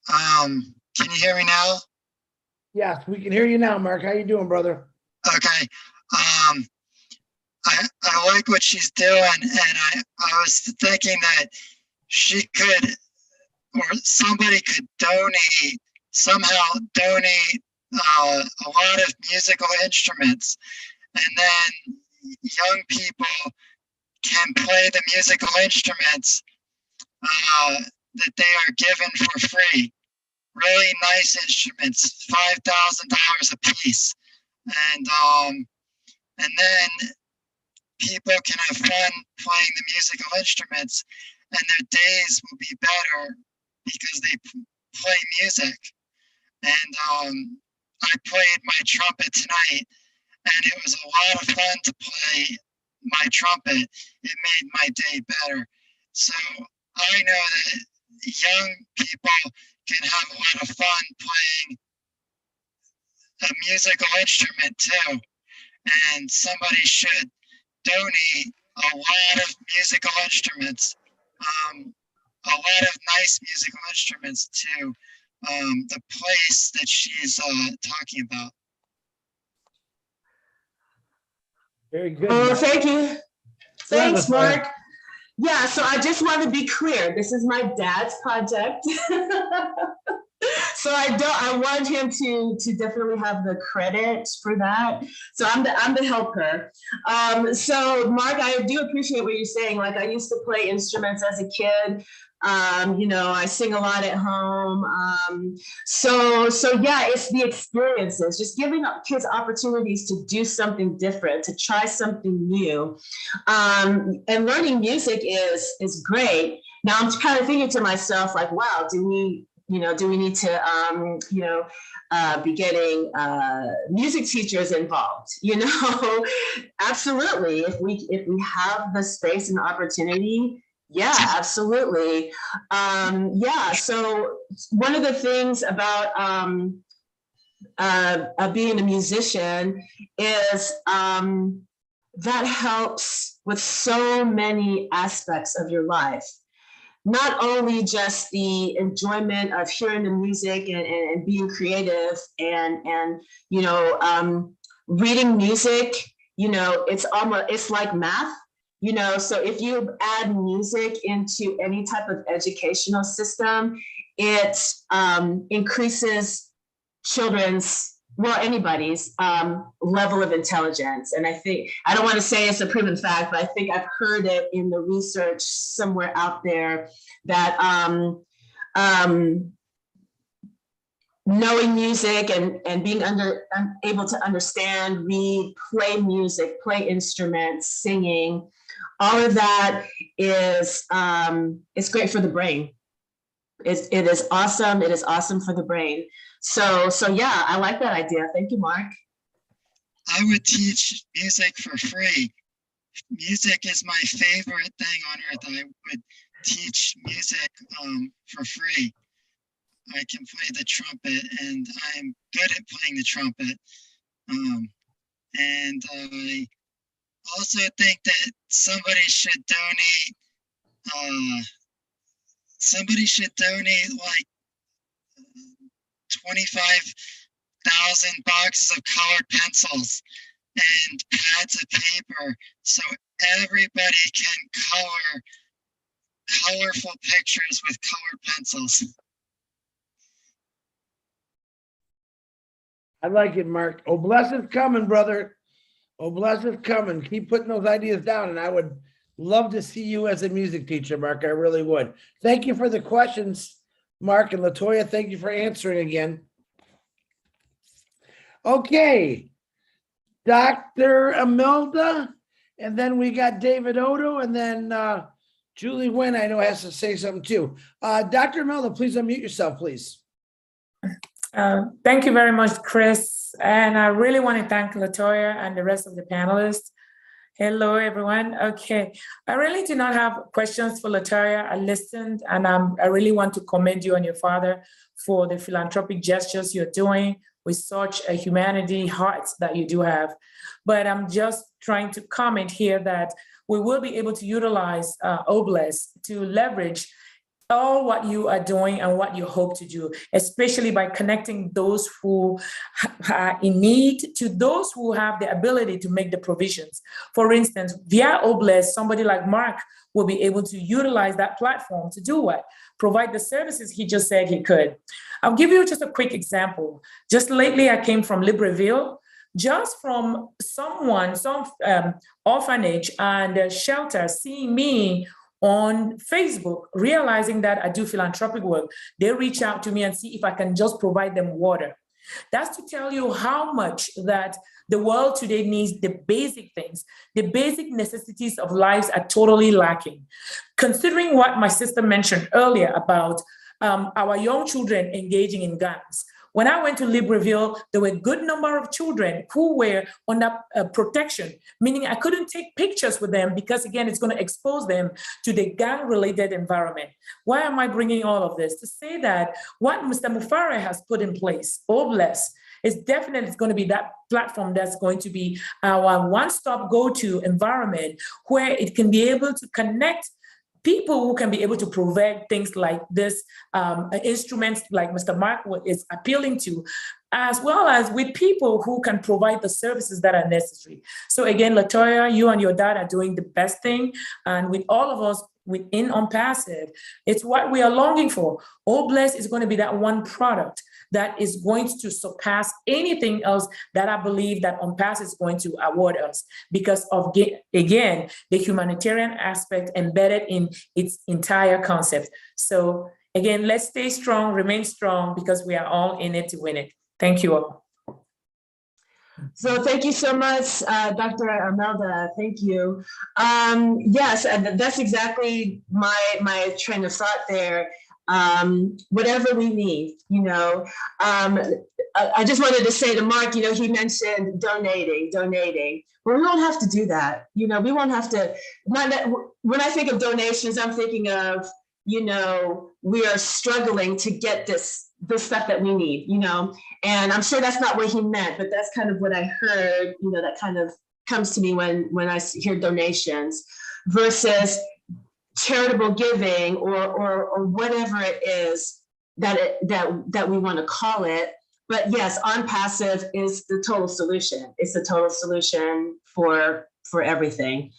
Can you hear me now? Yes, we can hear you now, Mark. How you doing, brother? Okay. I like what she's doing, and I was thinking that she could, or somebody could somehow donate a lot of musical instruments, and then young people can play the musical instruments that they are given for free. Really nice instruments, $5,000 a piece, and then people can have fun playing the musical instruments, and their days will be better because they play music. And I played my trumpet tonight, and it was a lot of fun to play my trumpet. It made my day better. So I know that young people can have a lot of fun playing a musical instrument too. And somebody should donate a lot of musical instruments, a lot of nice musical instruments to the place that she's talking about. Very good. Oh, thank you. Thanks, Latoya. Mark. Yeah, so I just want to be clear. This is my dad's project. So I want him to definitely have the credit for that. So I'm the helper. So Mark, I do appreciate what you're saying. Like I used to play instruments as a kid. I sing a lot at home. So yeah, it's the experiences, just giving kids opportunities to do something different, to try something new. And learning music is great. Now I'm kind of thinking to myself, like, wow, do we need to, be getting music teachers involved? Absolutely. If we have the space and opportunity, yeah, absolutely. Yeah. So one of the things about being a musician is that helps with so many aspects of your life. not only just the enjoyment of hearing the music and being creative and reading music, it's like math, so if you add music into any type of educational system, it increases anybody's level of intelligence. And I don't want to say it's a proven fact, but I think I've heard it in the research somewhere out there that knowing music and being able to understand, read, play music, play instruments, singing, all of that is great for the brain. It is awesome. It is awesome for the brain. So yeah, I like that idea. Thank you, Mark. I would teach music for free. Music is my favorite thing on earth. I would teach music for free. I can play the trumpet, and I'm good at playing the trumpet. And I also think that somebody should donate like 25,000 boxes of colored pencils and pads of paper so everybody can color colorful pictures with colored pencils. I like it, Mark. Oh, bless is coming, brother. Oh, bless is coming. Keep putting those ideas down, and I would love to see you as a music teacher, Mark. I really would. Thank you for the questions, Mark, and Latoya. Thank you for answering again. Okay, Dr. Imelda, and then we got David Odo, and then Julie Nguyen, I know, has to say something too. Dr. Imelda, please unmute yourself, please. Thank you very much, Chris. And I really want to thank Latoya and the rest of the panelists. Hello, everyone. Okay, I really do not have questions for Latoya. I listened, and I really want to commend you and your father for the philanthropic gestures you're doing with such a humanity heart that you do have. But I'm just trying to comment here that we will be able to utilize OBLES to leverage all what you are doing and what you hope to do, especially by connecting those who are in need to those who have the ability to make the provisions. For instance, via OBLES, somebody like Mark will be able to utilize that platform to do what? Provide the services he just said he could. I'll give you just a quick example. Just lately, I came from Libreville, just from some orphanage and shelter seeing me on Facebook, realizing that I do philanthropic work. They reach out to me and see if I can just provide them water. That's to tell you how much that the world today needs the basic things. The basic necessities of lives are totally lacking. Considering what my sister mentioned earlier about our young children engaging in guns. When I went to Libreville, there were a good number of children who were under protection, meaning I couldn't take pictures with them because, again, it's going to expose them to the gang-related environment. Why am I bringing all of this? To say that what Mr. Mufare has put in place, OBLES, is definitely going to be that platform that's going to be our one-stop go-to environment where it can be able to connect people who can be able to provide things like this, instruments like Mr. Mark is appealing to, as well as with people who can provide the services that are necessary. So again, Latoya, you and your dad are doing the best thing. And with all of us within OnPassive, it's what we are longing for. OBLES is going to be that one product that is going to surpass anything else that I believe that OnPassive is going to award us because of, again, the humanitarian aspect embedded in its entire concept. So again, let's stay strong, remain strong, because we are all in it to win it. Thank you all. So thank you so much, Dr. Imelda. Thank you. Yes, and that's exactly my train of thought there. Whatever we need, I just wanted to say to Mark, he mentioned donating. Well, we won't have to do that. We won't have to, when I think of donations, I'm thinking of, we are struggling to get this stuff that we need, and I'm sure that's not what he meant, but that's kind of what I heard, that kind of comes to me when I hear donations versus charitable giving or whatever it is that we want to call it. But yes, OnPassive is the total solution. It's the total solution for everything.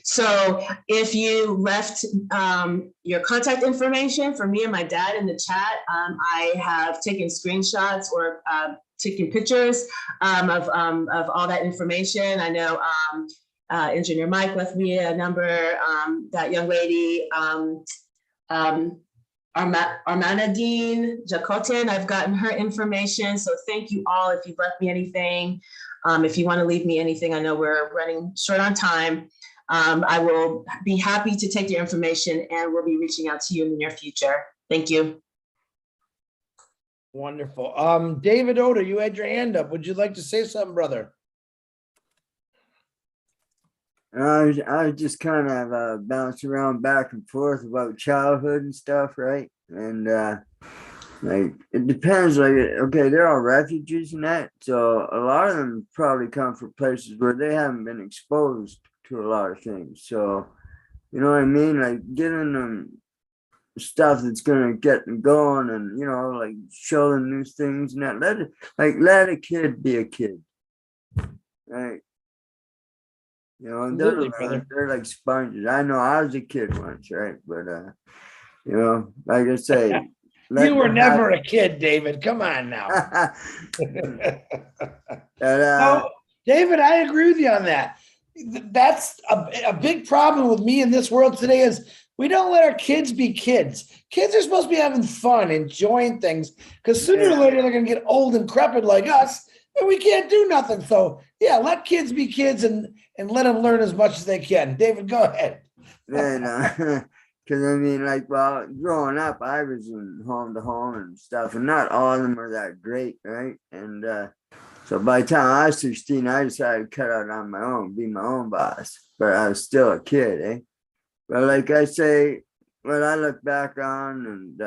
So if you left your contact information for me and my dad in the chat, I have taken screenshots or taken pictures of all that information. I know Engineer Mike left me a number, that young lady, Armanadine Jacotin, I've gotten her information. So thank you all if you've left me anything. If you want to leave me anything, I know we're running short on time. I will be happy to take your information and we'll be reaching out to you in the near future. Thank you. Wonderful. David Oda, you had your hand up. Would you like to say something, brother? I was just kind of bouncing around back and forth about childhood and stuff, right? And like it depends. Like, okay, they're all refugees and that, so a lot of them probably come from places where they haven't been exposed to a lot of things. So, you know what I mean? Like giving them stuff that's gonna get them going, and you know, like show them new things and that. Let a kid be a kid, right? You know, and they're like sponges. I know I was a kid once, right? But you know, like I say, you were never a kid, David. Come on now. No, David, I agree with you on that. That's a big problem with me in this world today is we don't let our kids be kids. Kids are supposed to be having fun, enjoying things, because sooner or later they're going to get old and crepit like us, and we can't do nothing. So yeah, let kids be kids and let them learn as much as they can. David, go ahead. Because I mean, like, well, growing up, I was in home to home and stuff, and not all of them are that great, right? And so by the time I was 16, I decided to cut out on my own, be my own boss. But I was still a kid, eh? But like I say, what I look back on and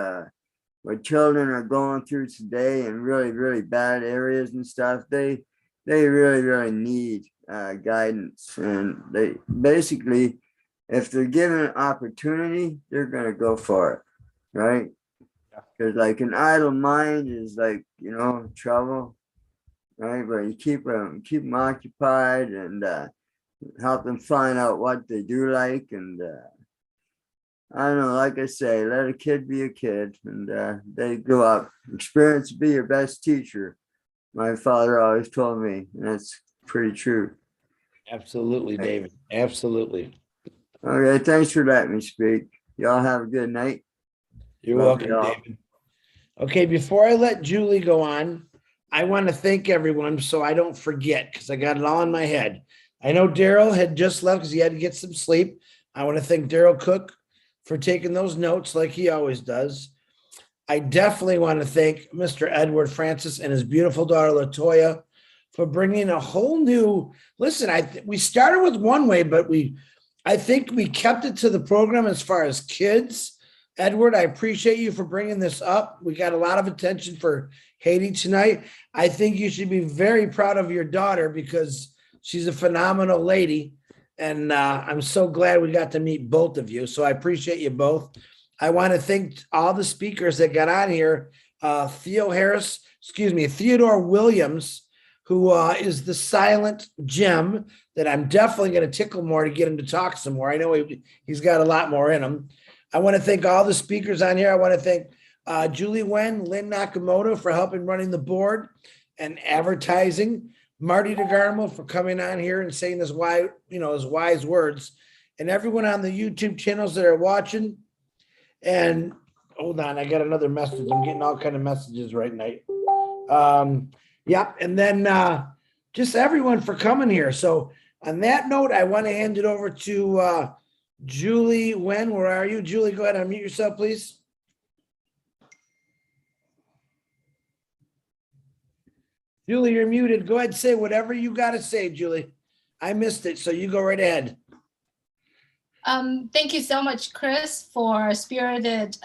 what children are going through today in really, really bad areas and stuff, they really, really need guidance. And they basically, if they're given an opportunity, they're going to go for it, right? Because like an idle mind is like, you know, trouble, right? But you keep them occupied and help them find out what they do like. And I don't know, like I say, let a kid be a kid and they grow up. Experience be your best teacher. My father always told me, and that's pretty true. Absolutely, David. Absolutely. Okay, thanks for letting me speak. Y'all have a good night. You're welcome, David. Okay, before I let Julie go on, I want to thank everyone so I don't forget because I got it all in my head. I know Daryl had just left because he had to get some sleep. I want to thank Daryl Cook for taking those notes like he always does. I definitely want to thank Mr. Edward Francis and his beautiful daughter, LaToya, for bringing a whole new, listen, we started with one way, but I think we kept it to the program as far as kids. Edward, I appreciate you for bringing this up. We got a lot of attention for Haiti tonight. I think you should be very proud of your daughter because she's a phenomenal lady. And I'm so glad we got to meet both of you. So I appreciate you both. I want to thank all the speakers that got on here. Theodore Williams, who is the silent gem that I'm definitely going to tickle more to get him to talk some more. I know he's got a lot more in him. I want to thank all the speakers on here. I want to thank Julie Wen, Lynn Nakamoto for helping running the board and advertising, Marty DeGarmo for coming on here and saying his wise words, and everyone on the YouTube channels that are watching. And hold on, I got another message. I'm getting all kind of messages right now. Yeah, and then just everyone for coming here. So on that note, I want to hand it over to Julie Wen. Where are you? Julie, go ahead and unmute yourself, please. Julie, you're muted. Go ahead and say whatever you got to say, Julie. I missed it, so you go right ahead. Thank you so much, Chris, for spearheading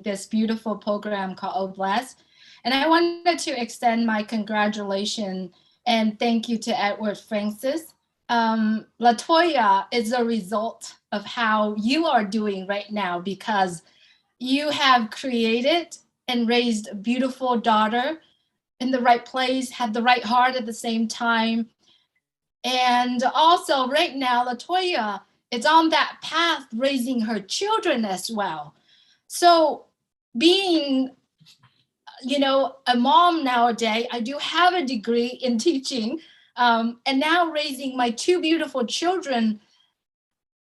this beautiful program called OBLESS. And I wanted to extend my congratulations and thank you to Edward Francis. LaToya is a result of how you are doing right now, because you have created and raised a beautiful daughter in the right place, had the right heart at the same time. And also right now, LaToya is on that path raising her children as well. So being, you know, a mom nowadays, I do have a degree in teaching, and now raising my two beautiful children,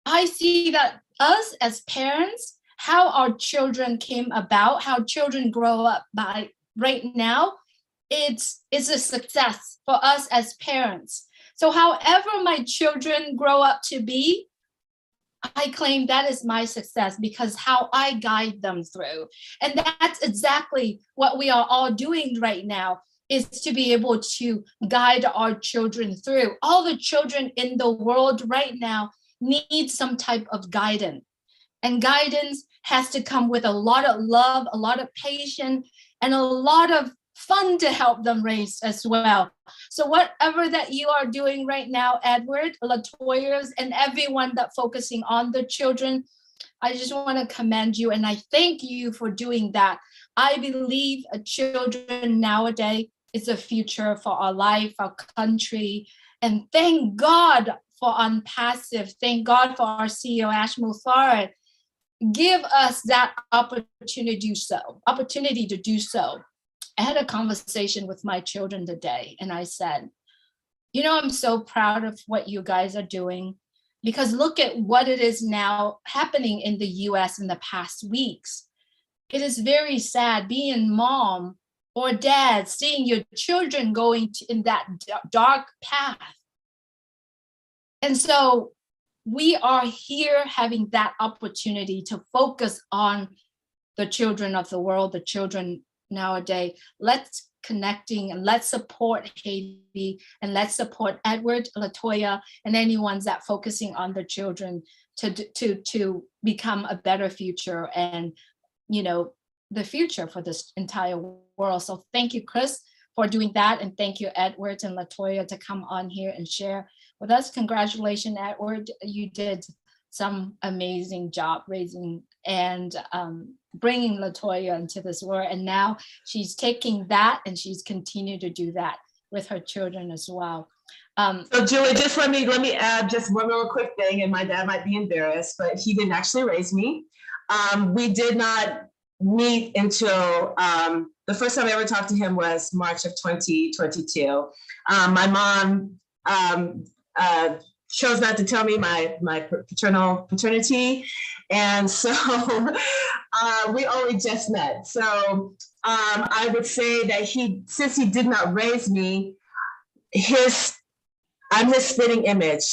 I see that us as parents, how our children came about, how children grow up by right now, it's a success for us as parents. So however my children grow up to be, I claim that is my success, because how I guide them through. And that's exactly what we are all doing right now, is to be able to guide our children through. All the children in the world right now need some type of guidance. And guidance has to come with a lot of love, a lot of patience, and a lot of fun to help them raise as well. So whatever that you are doing right now, Edward, LaToya's, and everyone that focusing on the children, I just want to commend you, and I thank you for doing that. I believe children nowadays is a future for our life, our country, and thank God for Unpassive. Thank God for our CEO, Ash Mufarad. Give us that opportunity to do so. I had a conversation with my children today, and I said, you know, I'm so proud of what you guys are doing, because look at what it is now happening in the US in the past weeks. It is very sad being mom or dad, seeing your children going in that dark path. And so we are here having that opportunity to focus on the children of the world, the children nowadays. Let's connecting and let's support Haiti, and let's support Edward, LaToya, and anyone that focusing on the children to become a better future, and you know, the future for this entire world. So thank you, Chris, for doing that, and thank you, Edward and LaToya, to come on here and share with us. Congratulations, Edward. You did some amazing job raising and bringing LaToya into this world. And now she's taking that and she's continued to do that with her children as well. So Julie, just let me add just one little quick thing, and my dad might be embarrassed, but he didn't actually raise me. We did not meet until the first time I ever talked to him was March of 2022. My mom chose not to tell me my paternity. And so we only just met. So I would say that since he did not raise me, I'm his spitting image.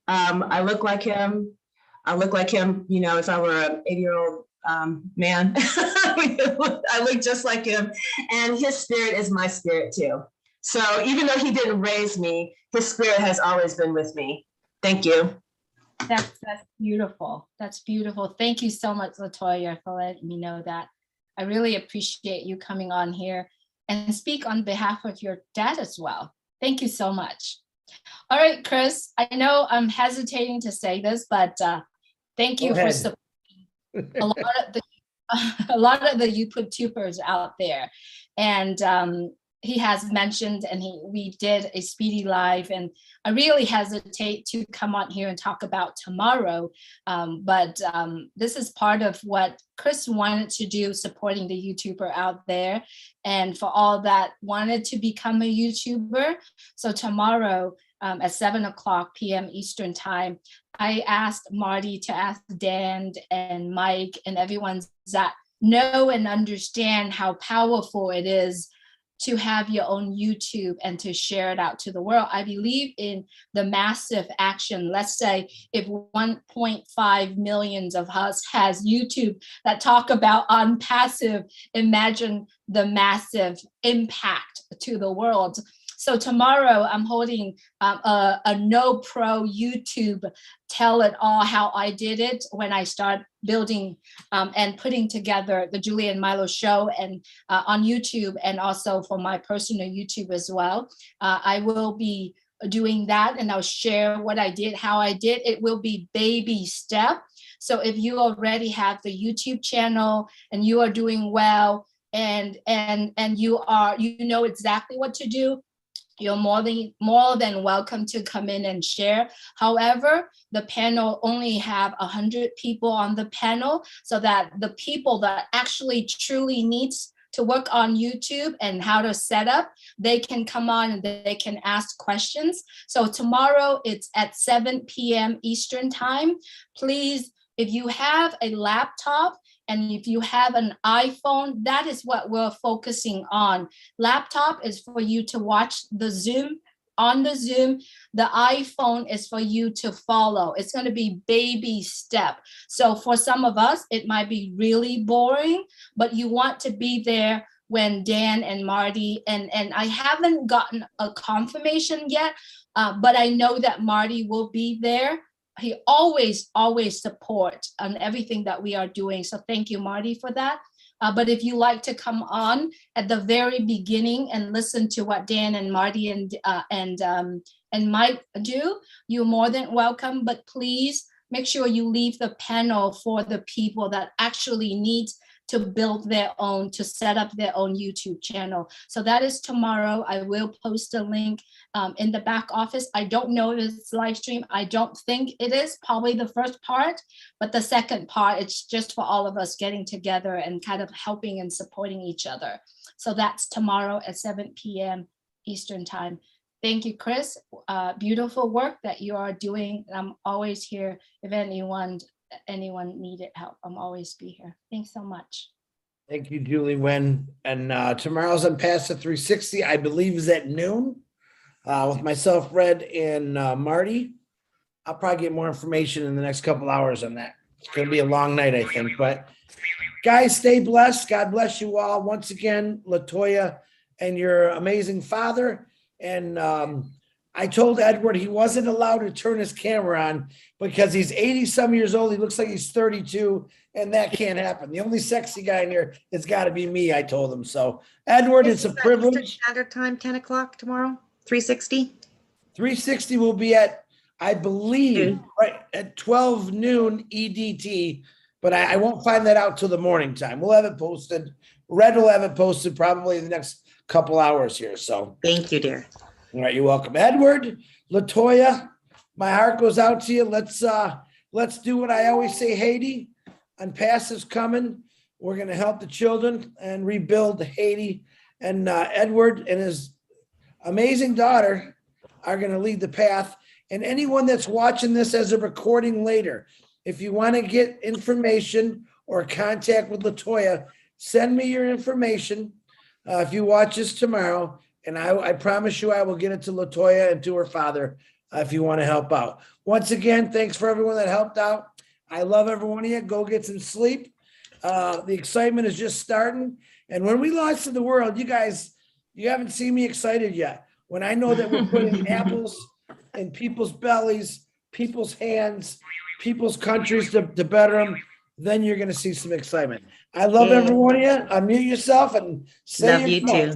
I look like him. You know, if I were an 80-year-old man, I look just like him. And his spirit is my spirit too. So even though he didn't raise me, his spirit has always been with me. Thank you. That's beautiful. That's beautiful. Thank you so much, LaToya, for letting me know that. I really appreciate you coming on here and speak on behalf of your dad as well. Thank you so much. All right, Chris, I know I'm hesitating to say this, but thank you for supporting a lot of the YouTubers out there. And he has mentioned, and we did a speedy live, and I really hesitate to come on here and talk about tomorrow, but this is part of what Chris wanted to do, supporting the YouTuber out there, and for all that wanted to become a YouTuber. So tomorrow at 7:00 p.m. Eastern time, I asked Marty to ask Dan and Mike and everyone that know and understand how powerful it is to have your own YouTube and to share it out to the world. I believe in the massive action. Let's say if 1.5 million of us has YouTube that talk about Unpassive, imagine the massive impact to the world. So tomorrow I'm holding a no pro YouTube tell it all how I did it when I start building and putting together the Julie and Milo show, and on YouTube, and also for my personal YouTube as well. I will be doing that, and I'll share what I did, how I did. It will be baby step. So if you already have the YouTube channel and you are doing well, and you know exactly what to do, you're more than welcome to come in and share. However, the panel only have 100 people on the panel, so that the people that actually truly needs to work on YouTube and how to set up, they can come on and they can ask questions. So tomorrow it's at 7 p.m. Eastern time. Please, if you have a laptop and if you have an iPhone, that is what we're focusing on. Laptop is for you to watch the Zoom. On the Zoom, the iPhone is for you to follow. It's going to be baby step. So for some of us, it might be really boring, but you want to be there when Dan and Marty, and I haven't gotten a confirmation yet, but I know that Marty will be there. He always support on everything that we are doing. So thank you, Marty, for that. But if you like to come on at the very beginning and listen to what Dan and Marty and Mike do, you're more than welcome. But please make sure you leave the panel for the people that actually need to build their own, to set up their own YouTube channel. So that is tomorrow. I will post a link in the back office. I don't know if it's live stream. I don't think it is, probably the first part, but the second part, it's just for all of us getting together and kind of helping and supporting each other. So that's tomorrow at 7 p.m. Eastern time. Thank you, Chris. Beautiful work that you are doing. I'm always here if anyone needed help. I'm always be here. Thanks so much. Thank you, Julie Nguyen. And tomorrow's on Pasta 360, I believe, is at noon with myself, Red, and Marty. I'll probably get more information in the next couple hours on that. It's going to be a long night, I think. But guys, stay blessed. God bless you all. Once again, LaToya and your amazing father. And I told Edward he wasn't allowed to turn his camera on because he's 80 some years old. He looks like he's 32, and that can't happen. The only sexy guy in here has got to be me, I told him. So, Edward, it's a privilege. Standard time, 10 o'clock tomorrow, 360? 360 will be at, I believe, right at 12 noon EDT, but I won't find that out till the morning time. We'll have it posted. Red will have it posted probably in the next couple hours here. So thank you, dear. All right, you're welcome. Edward, LaToya, my heart goes out to you. Let's do what I always say, Haiti. UnPassed is coming. We're going to help the children and rebuild Haiti. And Edward and his amazing daughter are going to lead the path. And anyone that's watching this as a recording later, if you want to get information or contact with LaToya, send me your information if you watch this tomorrow. And I promise you I will get it to LaToya and to her father if you want to help out. Once again, thanks for everyone that helped out. I love every one of you. Go get some sleep. The excitement is just starting. And when we launch to the world, you guys, you haven't seen me excited yet. When I know that we're putting apples in people's bellies, people's hands, people's countries to better them, then you're going to see some excitement. I love every one of you. Unmute yourself and say love you too.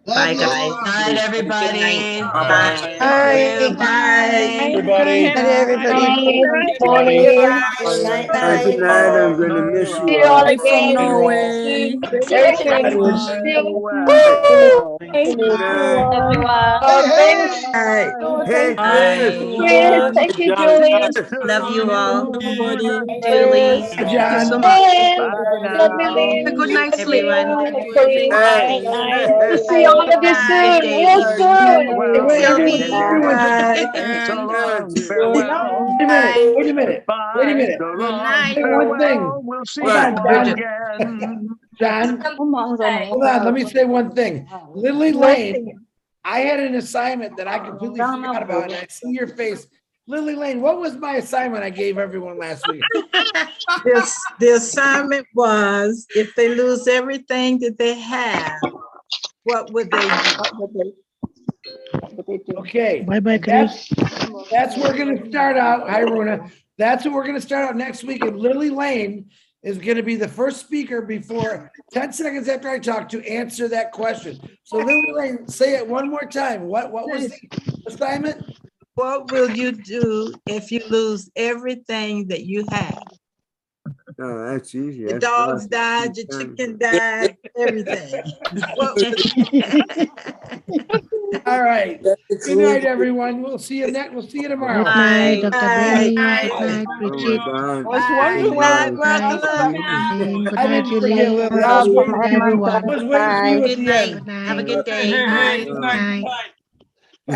Bye, guys. Good night, everybody. Bye. Bye. Bye. Everybody. Everybody. Good night, I'm gonna miss you. See you all again. Hey, Yes, thank you, Julie. Love you all. Julie. Thank you so much. Have a good night, everyone. everyone. See all of you soon. Real soon. Sylvie. Wait a minute. Good night. One thing. Hold on, John. Hold on. Let me say one thing. Lily Lane, I had an assignment that I completely forgot about, and I see your face. Lily Lane, what was my assignment I gave everyone last week? The assignment was, if they lose everything that they have, what would they do? Okay. Bye-bye, Chris. That's where we're going to start out. Hi, Runa. That's what we're going to start out next week. And Lily Lane is going to be the first speaker before 10 seconds after I talk to answer that question. So Lily Lane, say it one more time. What was the assignment? What will you do if you lose everything that you have? Oh, that's easy. The That's dogs fast. died, your chicken died, everything. All right. Good night, everyone. We'll see you next. We'll see you tomorrow. Good night, Dr. Benny. Bye. Good night, Bridget. Was Good night, brother. Good I night, didn't Julie. forget Lily. I was waiting for you. Everyone. I was waiting for you at Good the night. end. Have a good day. Good night.